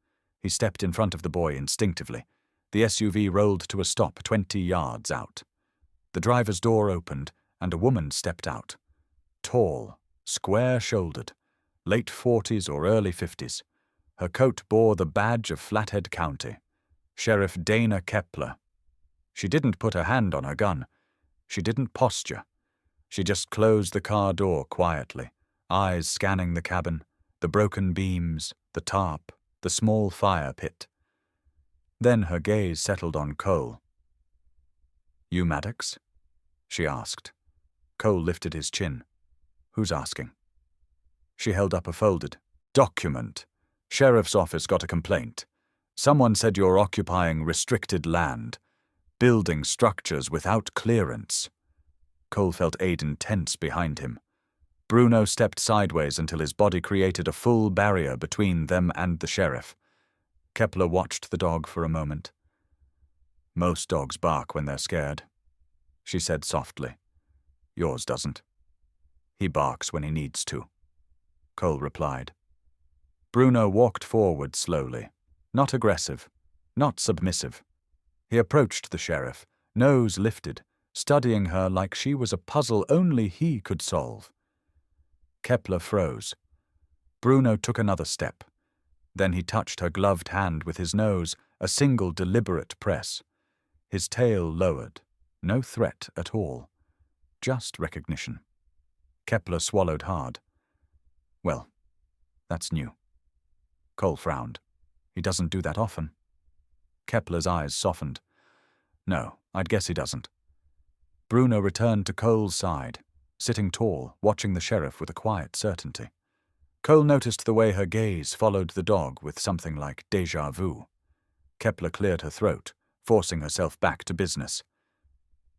He stepped in front of the boy instinctively. The SUV rolled to a stop 20 yards out. The driver's door opened, and a woman stepped out. Tall, square-shouldered, late 40s or early 50s. Her coat bore the badge of Flathead County, Sheriff Dana Kepler. She didn't put her hand on her gun. She didn't posture. She just closed the car door quietly, eyes scanning the cabin, the broken beams, the tarp, the small fire pit. Then her gaze settled on Cole. "You Maddox?" she asked, Cole lifted his chin. Who's asking? She held up a folded document. Sheriff's office got a complaint. Someone said you're occupying restricted land, building structures without clearance. Cole felt Aiden tense behind him. Bruno stepped sideways until his body created a full barrier between them and the sheriff. Kepler watched the dog for a moment. Most dogs bark when they're scared, she said softly. Yours doesn't. He barks when he needs to, Cole replied. Bruno walked forward slowly, not aggressive, not submissive. He approached the sheriff, nose lifted, studying her like she was a puzzle only he could solve. Kepler froze. Bruno took another step. Then he touched her gloved hand with his nose, a single deliberate press. His tail lowered. No threat at all. Just recognition. Kepler swallowed hard. Well, that's new. Cole frowned. He doesn't do that often. Kepler's eyes softened. No, I'd guess he doesn't. Bruno returned to Cole's side, sitting tall, watching the sheriff with a quiet certainty. Cole noticed the way her gaze followed the dog with something like déjà vu. Kepler cleared her throat, forcing herself back to business.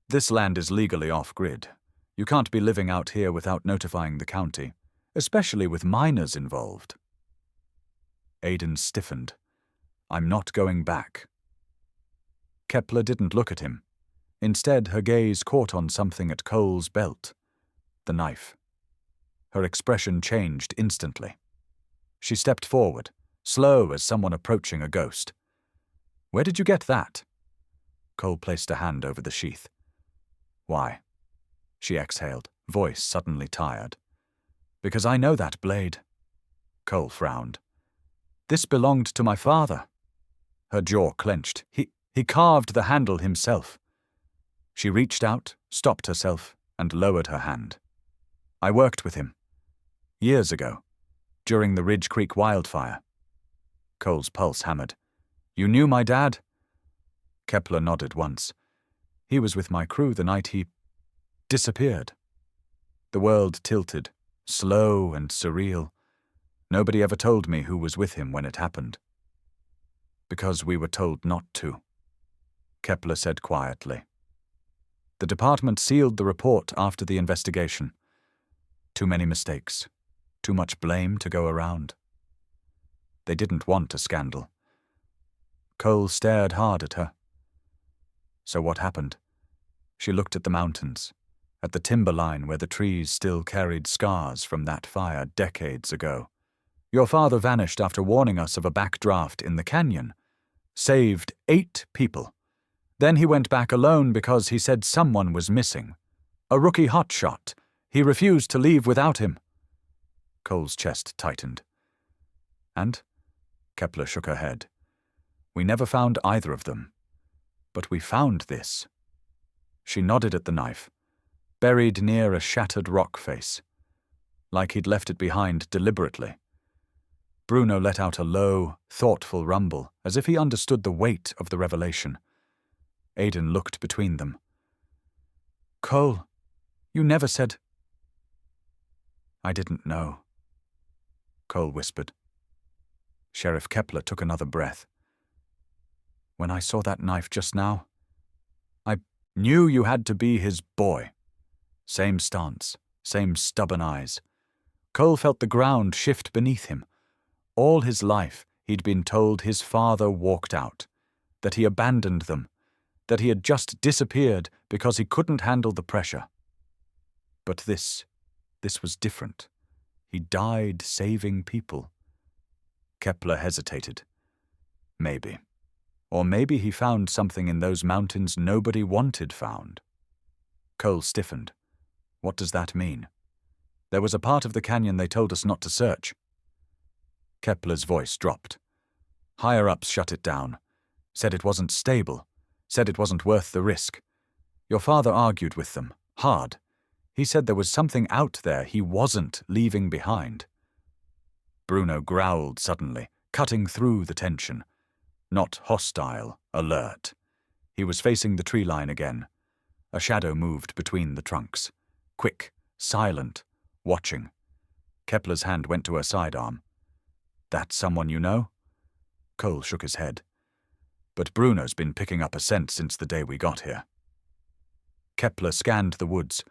This land is legally off-grid. You can't be living out here without notifying the county, especially with minors involved. Aiden stiffened. I'm not going back. Kepler didn't look at him. Instead, her gaze caught on something at Cole's belt. The knife. Her expression changed instantly. She stepped forward, slow as someone approaching a ghost. Where did you get that? Cole placed a hand over the sheath. Why? She exhaled, voice suddenly tired. Because I know that blade. Cole frowned. This belonged to my father. Her jaw clenched. He carved the handle himself. She reached out, stopped herself, and lowered her hand. I worked with him. Years ago, during the Ridge Creek wildfire. Cole's pulse hammered. You knew my dad? Kepler nodded once. He was with my crew the night he disappeared. The world tilted, slow and surreal. Nobody ever told me who was with him when it happened. Because we were told not to, Kepler said quietly. The department sealed the report after the investigation. Too many mistakes. Too much blame to go around. They didn't want a scandal. Cole stared hard at her. So what happened? She looked at the mountains, at the timberline where the trees still carried scars from that fire decades ago. Your father vanished after warning us of a backdraft in the canyon. Saved 8 people. Then he went back alone because he said someone was missing. A rookie hotshot. He refused to leave without him. Cole's chest tightened. And? Kepler shook her head. We never found either of them. But we found this. She nodded at the knife, buried near a shattered rock face, like he'd left it behind deliberately. Bruno let out a low, thoughtful rumble, as if he understood the weight of the revelation. Aiden looked between them. Cole, you never said... I didn't know, Cole whispered. Sheriff Kepler took another breath. When I saw that knife just now, I knew you had to be his boy. Same stance, same stubborn eyes. Cole felt the ground shift beneath him. All his life, he'd been told his father walked out, that he abandoned them, that he had just disappeared because he couldn't handle the pressure. But this was different. He died saving people. Kepler hesitated. Maybe. Or maybe he found something in those mountains nobody wanted found. Cole stiffened. What does that mean? There was a part of the canyon they told us not to search. Kepler's voice dropped. Higher-ups shut it down. Said it wasn't stable. Said it wasn't worth the risk. Your father argued with them. Hard. He said there was something out there he wasn't leaving behind. Bruno growled suddenly, cutting through the tension. Not hostile, alert. He was facing the tree line again. A shadow moved between the trunks. quick, silent, watching. Kepler's hand went to her sidearm. That's someone you know? Cole shook his head. But Bruno's been picking up a scent since the day we got here. Kepler scanned the woods.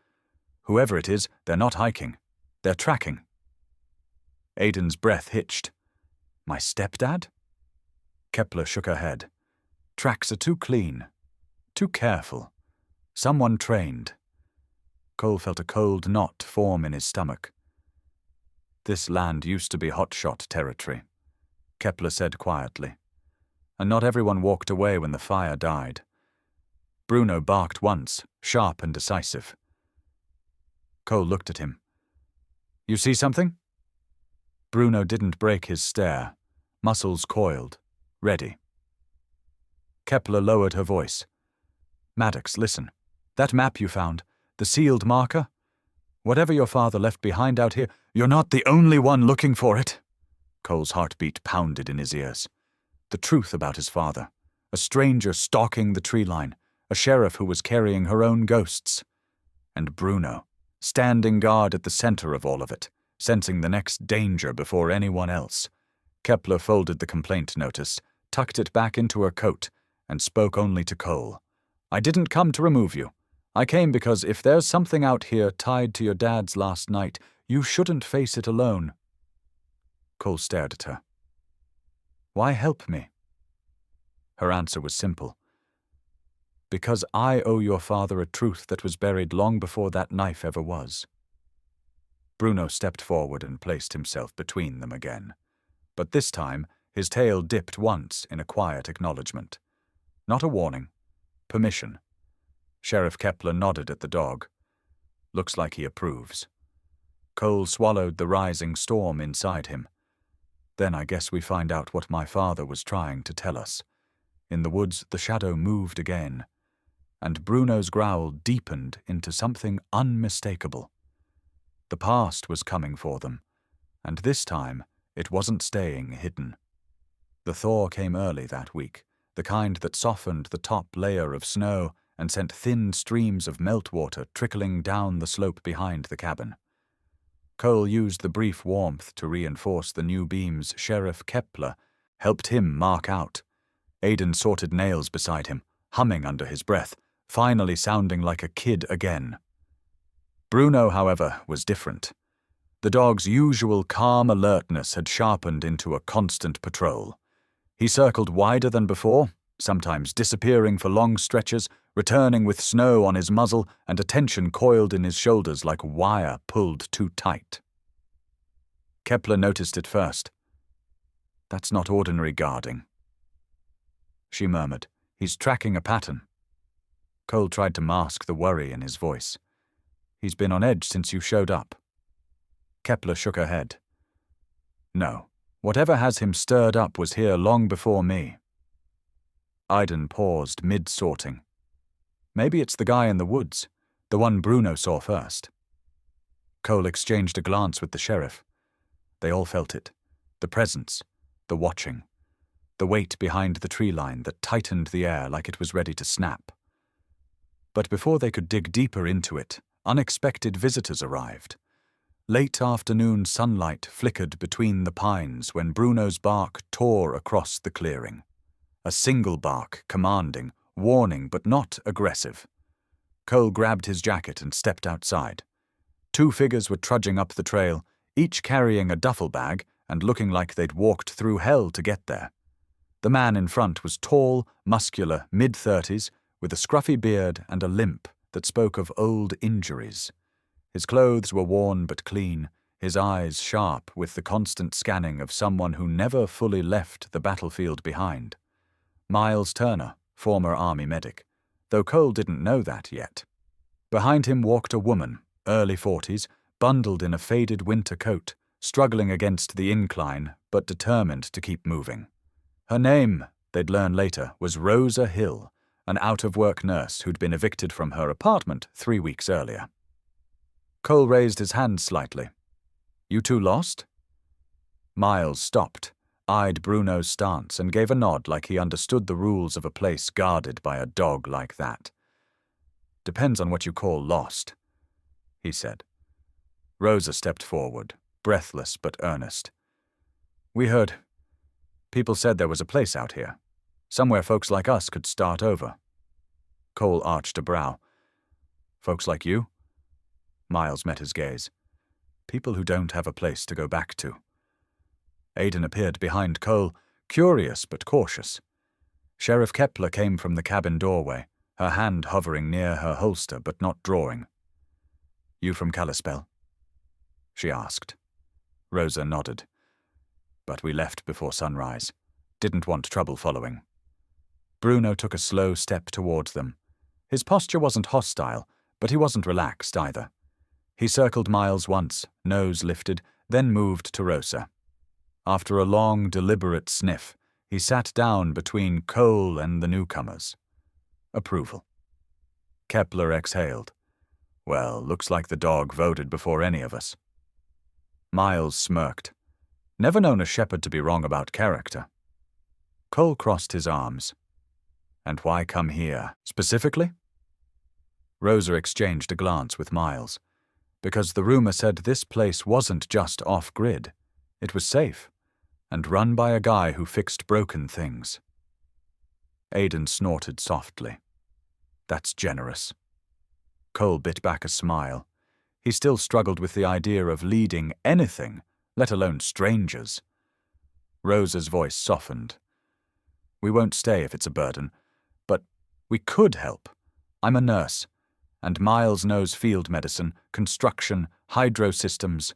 Whoever it is, they're not hiking. They're tracking. Aiden's breath hitched. My stepdad? Kepler shook her head. Tracks are too clean. Too careful. Someone trained. Cole felt a cold knot form in his stomach. This land used to be hotshot territory, Kepler said quietly. And not everyone walked away when the fire died. Bruno barked once, sharp and decisive. Cole looked at him. You see something? Bruno didn't break his stare, muscles coiled, ready. Kepler lowered her voice. Maddox, listen. That map you found, the sealed marker? Whatever your father left behind out here, you're not the only one looking for it. Cole's heartbeat pounded in his ears. The truth about his father. A stranger stalking the tree line. A sheriff who was carrying her own ghosts. And Bruno, standing guard at the center of all of it, sensing the next danger before anyone else. Kepler folded the complaint notice, tucked it back into her coat, and spoke only to Cole. I didn't come to remove you. I came because if there's something out here tied to your dad's last night, you shouldn't face it alone. Cole stared at her. Why help me? Her answer was simple. Because I owe your father a truth that was buried long before that knife ever was. Bruno stepped forward and placed himself between them again. But this time, his tail dipped once in a quiet acknowledgement. Not a warning. Permission. Sheriff Kepler nodded at the dog. Looks like he approves. Cole swallowed the rising storm inside him. Then I guess we find out what my father was trying to tell us. In the woods, the shadow moved again, and Bruno's growl deepened into something unmistakable. The past was coming for them, and this time it wasn't staying hidden. The thaw came early that week, the kind that softened the top layer of snow and sent thin streams of meltwater trickling down the slope behind the cabin. Cole used the brief warmth to reinforce the new beams Sheriff Kepler helped him mark out. Aiden sorted nails beside him, humming under his breath, finally sounding like a kid again. Bruno, however, was different. The dog's usual calm alertness had sharpened into a constant patrol. He circled wider than before, sometimes disappearing for long stretches, returning with snow on his muzzle and attention coiled in his shoulders like wire pulled too tight. Kepler noticed it first. That's not ordinary guarding. She murmured, He's tracking a pattern. Cole tried to mask the worry in his voice. He's been on edge since you showed up. Kepler shook her head. No, whatever has him stirred up was here long before me. Aiden paused mid-sorting. Maybe it's the guy in the woods, the one Bruno saw first. Cole exchanged a glance with the sheriff. They all felt it. The presence, the watching, the weight behind the tree line that tightened the air like it was ready to snap. But before they could dig deeper into it, unexpected visitors arrived. Late afternoon sunlight flickered between the pines when Bruno's bark tore across the clearing. A single bark, commanding, warning but not aggressive. Cole grabbed his jacket and stepped outside. Two figures were trudging up the trail, each carrying a duffel bag and looking like they'd walked through hell to get there. The man in front was tall, muscular, mid-30s, with a scruffy beard and a limp that spoke of old injuries. His clothes were worn but clean, his eyes sharp with the constant scanning of someone who never fully left the battlefield behind. Miles Turner, former Army medic, though Cole didn't know that yet. Behind him walked a woman, early 40s, bundled in a faded winter coat, struggling against the incline but determined to keep moving. Her name, they'd learn later, was Rosa Hill, an out-of-work nurse who'd been evicted from her apartment 3 weeks earlier. Cole raised his hand slightly. You two lost? Miles stopped, eyed Bruno's stance and gave a nod like he understood the rules of a place guarded by a dog like that. Depends on what you call lost. he said. Rosa stepped forward, breathless but earnest. We heard. People said there was a place out here, somewhere folks like us could start over. Cole arched a brow. Folks like you? Miles met his gaze. People who don't have a place to go back to. Aidan appeared behind Cole, curious but cautious. Sheriff Kepler came from the cabin doorway, her hand hovering near her holster but not drawing. You from Kalispell? She asked. Rosa nodded. But we left before sunrise. Didn't want trouble following. Bruno took a slow step towards them. His posture wasn't hostile, but he wasn't relaxed either. He circled Miles once, nose lifted, then moved to Rosa. After a long, deliberate sniff, he sat down between Cole and the newcomers. Approval. Kepler exhaled. Well, looks like the dog voted before any of us. Miles smirked. Never known a shepherd to be wrong about character. Cole crossed his arms. And why come here, specifically? Rosa exchanged a glance with Miles. Because the rumor said this place wasn't just off-grid. It was safe, and run by a guy who fixed broken things. Aidan snorted softly. That's generous. Cole bit back a smile. He still struggled with the idea of leading anything, let alone strangers. Rosa's voice softened. We won't stay if it's a burden, but we could help. I'm a nurse, and Miles knows field medicine, construction, hydro systems.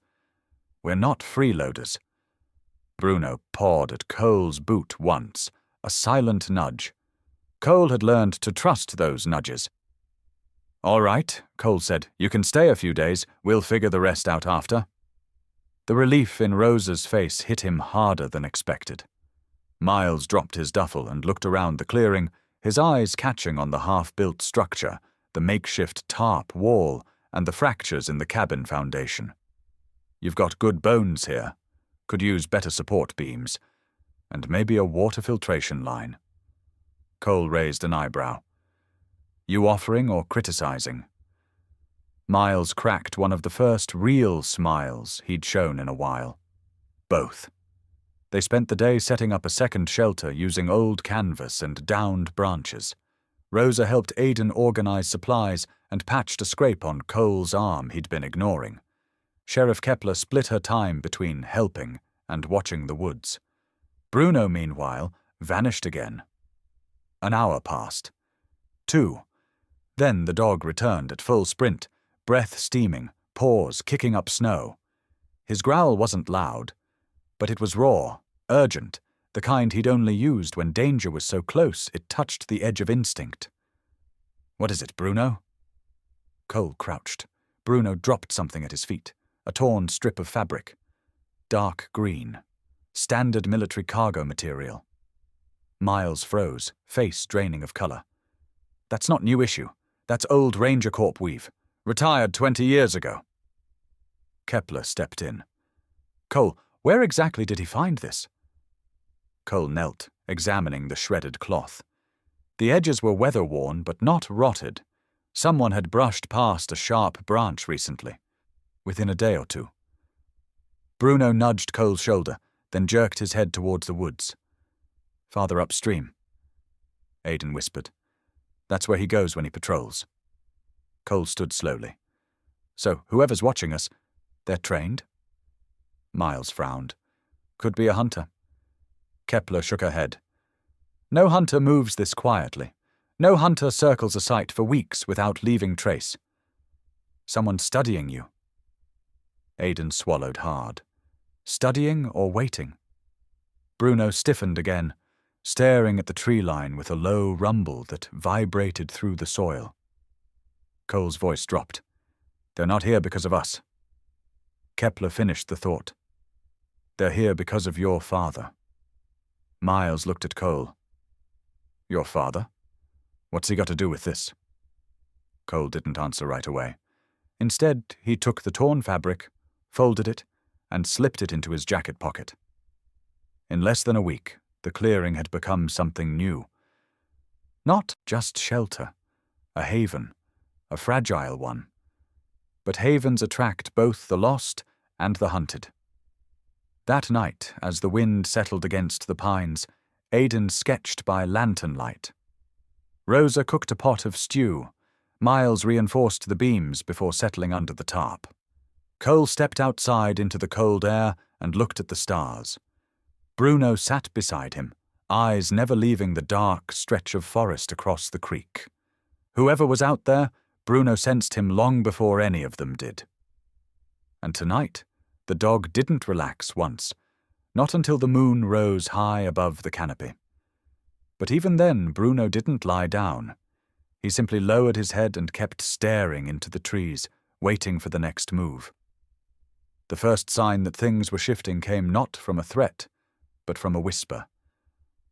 We're not freeloaders. Bruno pawed at Cole's boot once, a silent nudge. Cole had learned to trust those nudges. All right, Cole said, you can stay a few days. We'll figure the rest out after. The relief in Rosa's face hit him harder than expected. Miles dropped his duffel and looked around the clearing, his eyes catching on the half-built structure, the makeshift tarp wall, and the fractures in the cabin foundation. You've got good bones here. Could use better support beams. And maybe a water filtration line. Cole raised an eyebrow. You offering or criticizing? Miles cracked one of the first real smiles he'd shown in a while. Both. They spent the day setting up a second shelter using old canvas and downed branches. Rosa helped Aidan organize supplies and patched a scrape on Cole's arm he'd been ignoring. Sheriff Kepler split her time between helping and watching the woods. Bruno, meanwhile, vanished again. An hour passed. 2. Then the dog returned at full sprint, breath steaming, paws kicking up snow. His growl wasn't loud, but it was raw, urgent, the kind he'd only used when danger was so close it touched the edge of instinct. What is it, Bruno? Cole crouched. Bruno dropped something at his feet, a torn strip of fabric. Dark green. Standard military cargo material. Miles froze, face draining of color. That's not new issue. That's old Ranger Corp weave. Retired 20 years ago. Kepler stepped in. Cole, where exactly did he find this? Cole knelt, examining the shredded cloth. The edges were weather-worn but not rotted. Someone had brushed past a sharp branch recently, within a day or two. Bruno nudged Cole's shoulder, then jerked his head towards the woods. Farther upstream. Aidan whispered. That's where he goes when he patrols. Cole stood slowly. So, whoever's watching us, they're trained? Miles frowned. Could be a hunter. Kepler shook her head. No hunter moves this quietly. No hunter circles a site for weeks without leaving trace. Someone studying you. Aidan swallowed hard. Studying or waiting? Bruno stiffened again, staring at the tree line with a low rumble that vibrated through the soil. Cole's voice dropped. They're not here because of us. Kepler finished the thought. They're here because of your father. Miles looked at Cole. Your father? What's he got to do with this? Cole didn't answer right away. Instead, he took the torn fabric, folded it, and slipped it into his jacket pocket. In less than a week, the clearing had become something new. Not just shelter, a haven, a fragile one, but havens attract both the lost and the hunted. That night, as the wind settled against the pines, Aidan sketched by lantern light. Rosa cooked a pot of stew. Miles reinforced the beams before settling under the tarp. Cole stepped outside into the cold air and looked at the stars. Bruno sat beside him, eyes never leaving the dark stretch of forest across the creek. Whoever was out there, Bruno sensed him long before any of them did. And tonight, the dog didn't relax once, not until the moon rose high above the canopy. But even then, Bruno didn't lie down. He simply lowered his head and kept staring into the trees, waiting for the next move. The first sign that things were shifting came not from a threat, but from a whisper.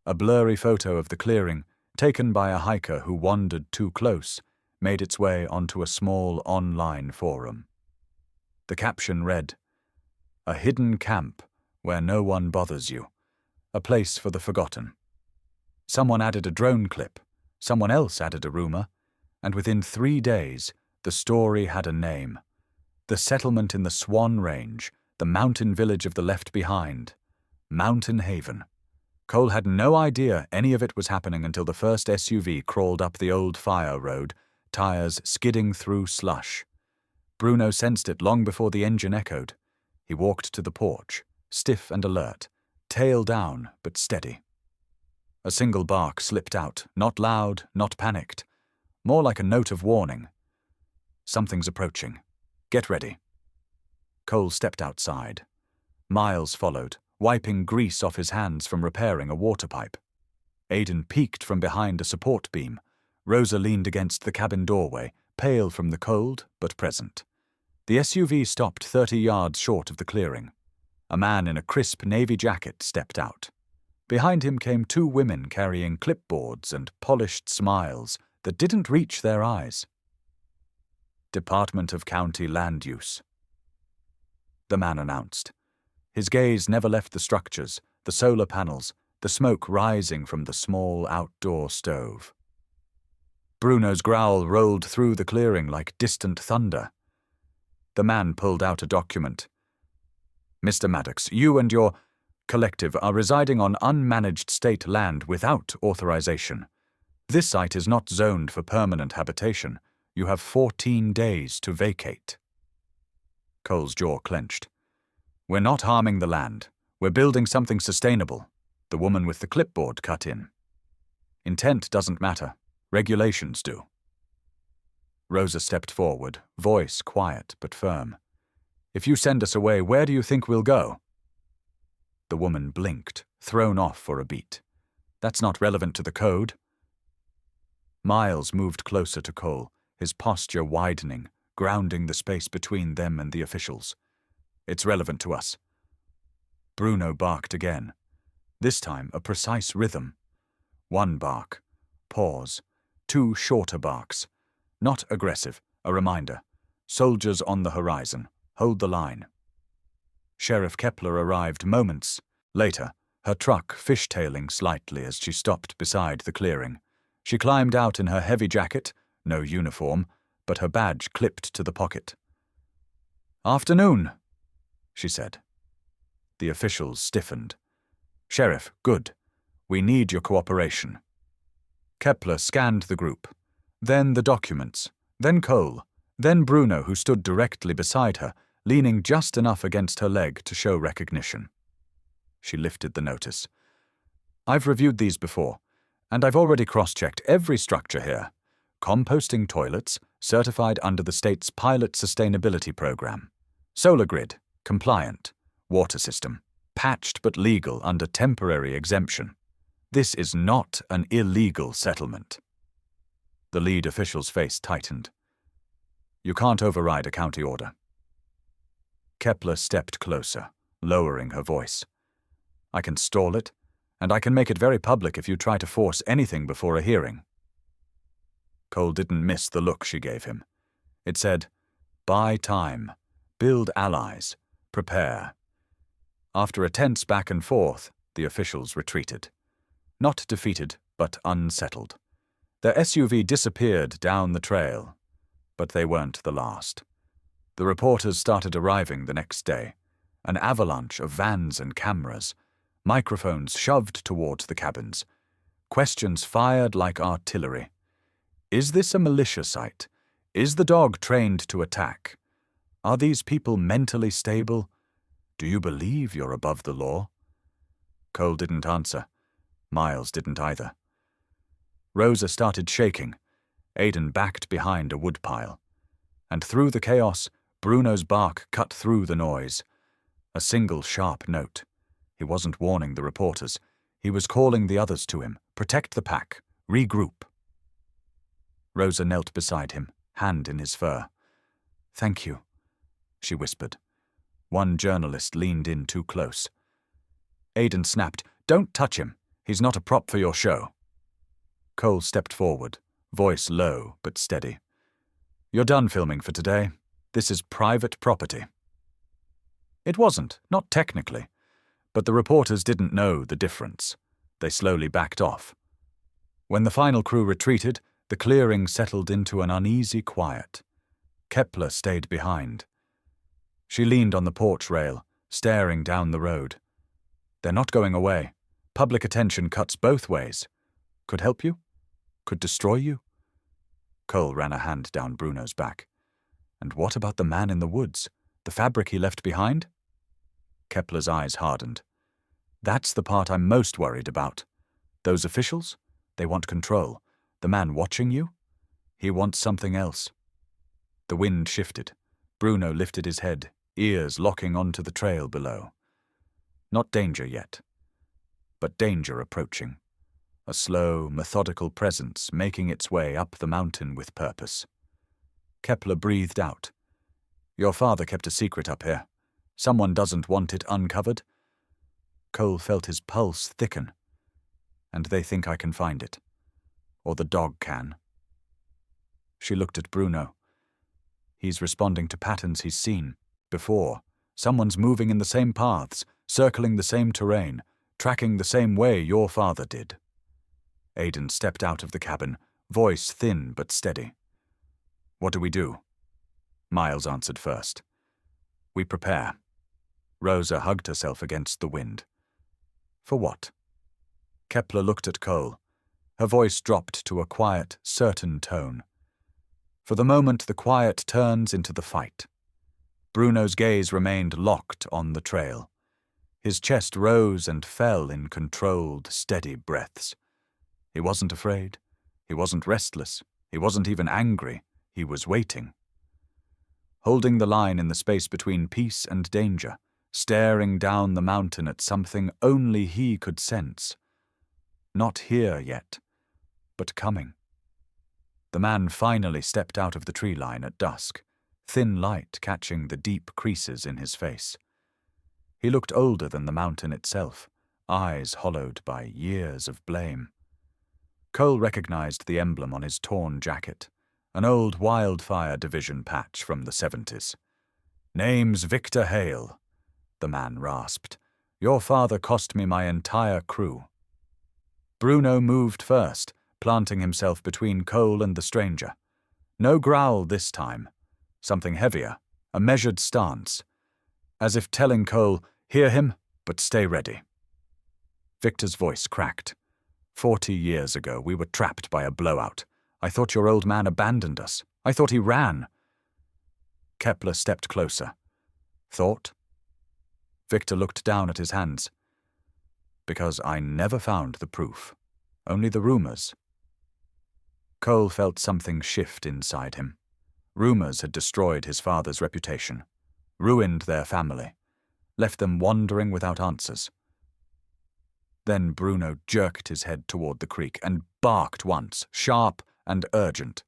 A blurry photo of the clearing, taken by a hiker who wandered too close, made its way onto a small online forum. The caption read, "A hidden camp where no one bothers you. A place for the forgotten." Someone added a drone clip, someone else added a rumor, and within 3 days, the story had a name. The settlement in the Swan Range, the mountain village of the Left Behind. Mountain Haven. Cole had no idea any of it was happening until the first SUV crawled up the old fire road, tires skidding through slush. Bruno sensed it long before the engine echoed. He walked to the porch, stiff and alert, tail down but steady. A single bark slipped out, not loud, not panicked, more like a note of warning. Something's approaching. Get ready. Cole stepped outside. Miles followed, wiping grease off his hands from repairing a water pipe. Aidan peeked from behind a support beam. Rosa leaned against the cabin doorway, pale from the cold, but present. The SUV stopped 30 yards short of the clearing. A man in a crisp navy jacket stepped out. Behind him came 2 women carrying clipboards and polished smiles that didn't reach their eyes. Department of County Land Use, the man announced. His gaze never left the structures, the solar panels, the smoke rising from the small outdoor stove. Bruno's growl rolled through the clearing like distant thunder. The man pulled out a document. "Mr. Maddox, you and your collective are residing on unmanaged state land without authorization. This site is not zoned for permanent habitation. You have 14 days to vacate." Cole's jaw clenched. "We're not harming the land. We're building something sustainable," the woman with the clipboard cut in. "Intent doesn't matter. Regulations do." Rosa stepped forward, voice quiet but firm. "If you send us away, where do you think we'll go?" The woman blinked, thrown off for a beat. "That's not relevant to the code." Miles moved closer to Cole, his posture widening, grounding the space between them and the officials. "It's relevant to us." Bruno barked again. This time a precise rhythm. 1 bark. Pause. 2 shorter barks. Not aggressive, a reminder. Soldiers on the horizon. Hold the line. Sheriff Kepler arrived moments later, her truck fishtailing slightly as she stopped beside the clearing. She climbed out in her heavy jacket, no uniform, but her badge clipped to the pocket. "Afternoon," she said. The officials stiffened. "Sheriff, good. We need your cooperation." Kepler scanned the group, then the documents, then Cole, then Bruno, who stood directly beside her, leaning just enough against her leg to show recognition. She lifted the notice. "I've reviewed these before, and I've already cross-checked every structure here. Composting toilets, certified under the state's pilot sustainability program. Solar grid, compliant. Water system, patched but legal under temporary exemption. This is not an illegal settlement." The lead official's face tightened. "You can't override a county order." Kepler stepped closer, lowering her voice. "I can stall it, and I can make it very public if you try to force anything before a hearing." Cole didn't miss the look she gave him. It said, "Buy time, build allies, prepare." After a tense back and forth, the officials retreated. Not defeated, but unsettled. Their SUV disappeared down the trail, but they weren't the last. The reporters started arriving the next day, an avalanche of vans and cameras, microphones shoved towards the cabins, questions fired like artillery. Is this a militia site? Is the dog trained to attack? Are these people mentally stable? Do you believe you're above the law? Cole didn't answer. Miles didn't either. Rosa started shaking. Aidan backed behind a woodpile. And through the chaos, Bruno's bark cut through the noise. A single sharp note. He wasn't warning the reporters. He was calling the others to him. Protect the pack. Regroup. Rosa knelt beside him, hand in his fur. "Thank you," she whispered. One journalist leaned in too close. Aidan snapped, "Don't touch him. He's not a prop for your show." Cole stepped forward, voice low but steady. "You're done filming for today. This is private property." It wasn't, not technically, but the reporters didn't know the difference. They slowly backed off. When the final crew retreated, the clearing settled into an uneasy quiet. Kepler stayed behind. She leaned on the porch rail, staring down the road. They're not going away. Public attention cuts both ways. Could help you? Could destroy you? Cole ran a hand down Bruno's back. And what about the man in the woods? The fabric he left behind? Kepler's eyes hardened. That's the part I'm most worried about. Those officials? They want control. The man watching you? He wants something else. The wind shifted. Bruno lifted his head, ears locking onto the trail below. Not danger yet, but danger approaching. A slow, methodical presence making its way up the mountain with purpose. Kepler breathed out. Your father kept a secret up here. Someone doesn't want it uncovered. Cole felt his pulse thicken. And they think I can find it. Or the dog can. She looked at Bruno. He's responding to patterns he's seen before. Someone's moving in the same paths, circling the same terrain, tracking the same way your father did. Aidan stepped out of the cabin, voice thin but steady. What do we do? Miles answered first. We prepare. Rosa hugged herself against the wind. For what? Kepler looked at Cole. Her voice dropped to a quiet, certain tone. For the moment, the quiet turns into the fight. Bruno's gaze remained locked on the trail. His chest rose and fell in controlled, steady breaths. He wasn't afraid. He wasn't restless. He wasn't even angry. He was waiting. Holding the line in the space between peace and danger, staring down the mountain at something only he could sense. Not here yet, but coming. The man finally stepped out of the tree line at dusk, thin light catching the deep creases in his face. He looked older than the mountain itself, eyes hollowed by years of blame. Cole recognized the emblem on his torn jacket, an old Wildfire Division patch from the 70s. Name's Victor Hale, the man rasped. Your father cost me my entire crew. Bruno moved first, planting himself between Cole and the stranger. No growl this time. Something heavier, a measured stance. As if telling Cole, hear him, but stay ready. Victor's voice cracked. 40 years ago, we were trapped by a blowout. I thought your old man abandoned us. I thought he ran. Kepler stepped closer. Thought? Victor looked down at his hands. Because I never found the proof. Only the rumors. Cole felt something shift inside him. Rumors had destroyed his father's reputation, ruined their family, left them wandering without answers. Then Bruno jerked his head toward the creek and barked once, sharp and urgent.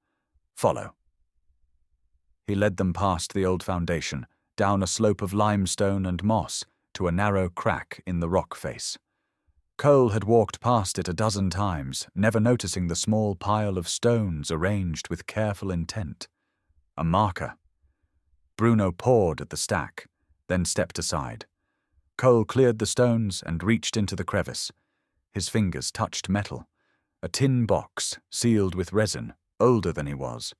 Follow. He led them past the old foundation, down a slope of limestone and moss, to a narrow crack in the rock face. Cole had walked past it a dozen times, never noticing the small pile of stones arranged with careful intent. A marker. Bruno pawed at the stack, then stepped aside. Cole cleared the stones and reached into the crevice. His fingers touched metal. A tin box, sealed with resin, older than he was.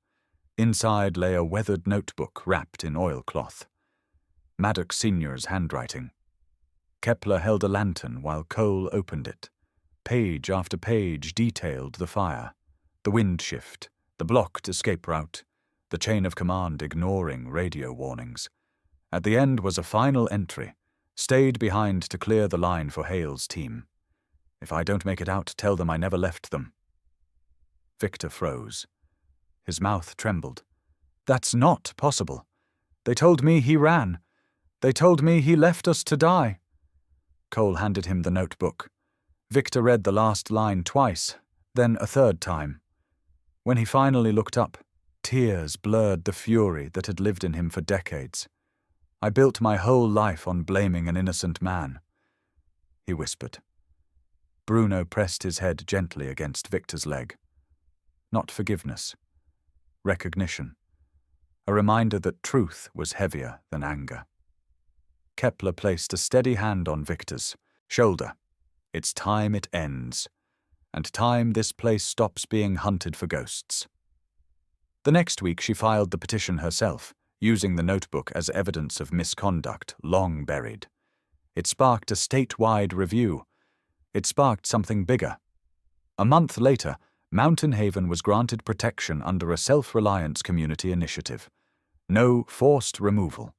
Inside lay a weathered notebook wrapped in oilcloth. Maddox Sr.'s handwriting. Kepler held a lantern while Cole opened it. Page after page detailed the fire, the wind shift, the blocked escape route, the chain of command ignoring radio warnings. At the end was a final entry, stayed behind to clear the line for Hale's team. If I don't make it out, tell them I never left them. Victor froze. His mouth trembled. That's not possible. They told me he ran. They told me he left us to die. Cole handed him the notebook. Victor read the last line twice, then a third time. When he finally looked up, tears blurred the fury that had lived in him for decades. I built my whole life on blaming an innocent man, he whispered. Bruno pressed his head gently against Victor's leg. Not forgiveness. Recognition. A reminder that truth was heavier than anger. Kepler placed a steady hand on Victor's shoulder. It's time it ends, and time this place stops being hunted for ghosts. The next week she filed the petition herself, using the notebook as evidence of misconduct long buried. It sparked a statewide review. It sparked something bigger. A month later, Mountain Haven was granted protection under a self-reliance community initiative. No forced removal.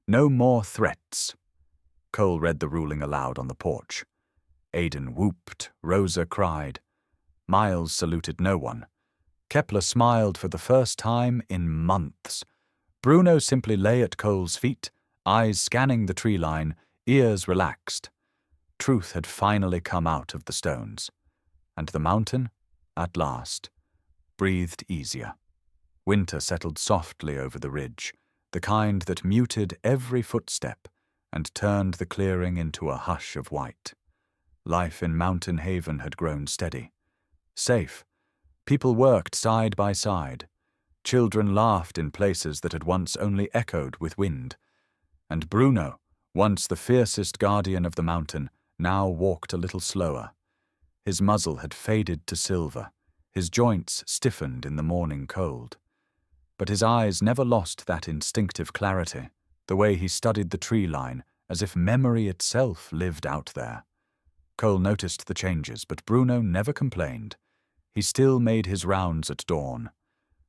No more threats. Cole read the ruling aloud on the porch. Aidan whooped, Rosa cried. Miles saluted no one. Kepler smiled for the first time in months. Bruno simply lay at Cole's feet, eyes scanning the tree line, ears relaxed. Truth had finally come out of the stones. And the mountain, at last, breathed easier. Winter settled softly over the ridge, the kind that muted every footstep and turned the clearing into a hush of white. Life in Mountain Haven had grown steady. Safe. People worked side by side. Children laughed in places that had once only echoed with wind. And Bruno, once the fiercest guardian of the mountain, now walked a little slower. His muzzle had faded to silver. His joints stiffened in the morning cold. But his eyes never lost that instinctive clarity, the way he studied the tree line, as if memory itself lived out there. Cole noticed the changes, but Bruno never complained. He still made his rounds at dawn,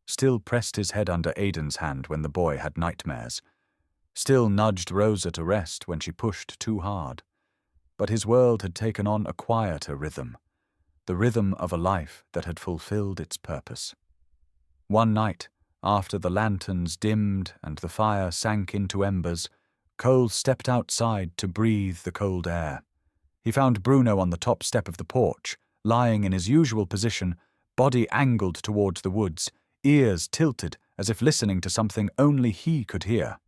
still pressed his head under Aidan's hand when the boy had nightmares, still nudged Rosa to rest when she pushed too hard. But his world had taken on a quieter rhythm, the rhythm of a life that had fulfilled its purpose. One night, after the lanterns dimmed and the fire sank into embers, Cole stepped outside to breathe the cold air. He found Bruno on the top step of the porch, lying in his usual position, body angled towards the woods, ears tilted as if listening to something only he could hear.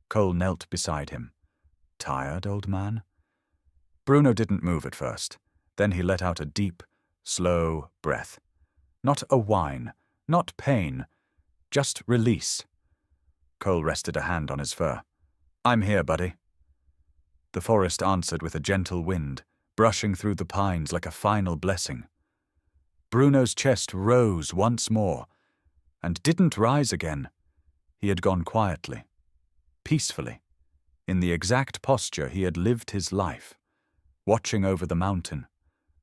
Cole knelt beside him. Tired, old man? Bruno didn't move at first. Then he let out a deep, slow breath. Not a whine, not pain, just release. Cole rested a hand on his fur. I'm here, buddy. The forest answered with a gentle wind, brushing through the pines like a final blessing. Bruno's chest rose once more, and didn't rise again. He had gone quietly, peacefully, in the exact posture he had lived his life, watching over the mountain,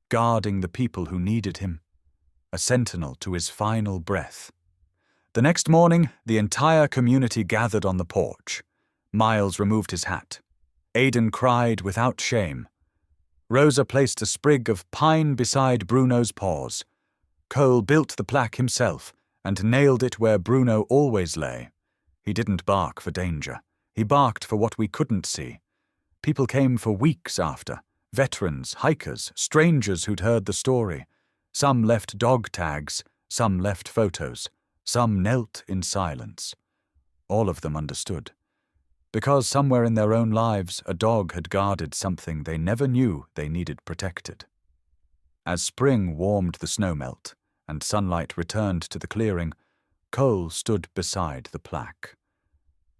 guarding the people who needed him, a sentinel to his final breath. The next morning, the entire community gathered on the porch. Miles removed his hat. Aidan cried without shame. Rosa placed a sprig of pine beside Bruno's paws. Cole built the plaque himself and nailed it where Bruno always lay. He didn't bark for danger. He barked for what we couldn't see. People came for weeks after. Veterans, hikers, strangers who'd heard the story. Some left dog tags, some left photos, some knelt in silence. All of them understood. Because somewhere in their own lives a dog had guarded something they never knew they needed protected. As spring warmed the snowmelt and sunlight returned to the clearing, Cole stood beside the plaque.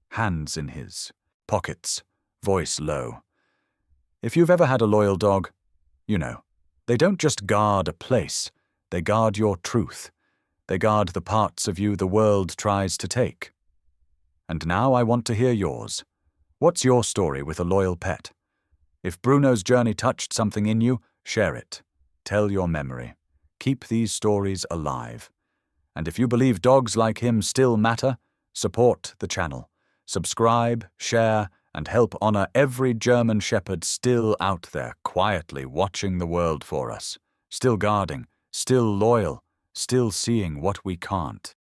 Hands in his pockets, voice low. If you've ever had a loyal dog, you know, they don't just guard a place, they guard your truth. They guard the parts of you the world tries to take. And now I want to hear yours. What's your story with a loyal pet? If Bruno's journey touched something in you, share it. Tell your memory. Keep these stories alive. And if you believe dogs like him still matter, support the channel. Subscribe, share, and help honor every German Shepherd still out there, quietly watching the world for us. Still guarding, still loyal, still seeing what we can't.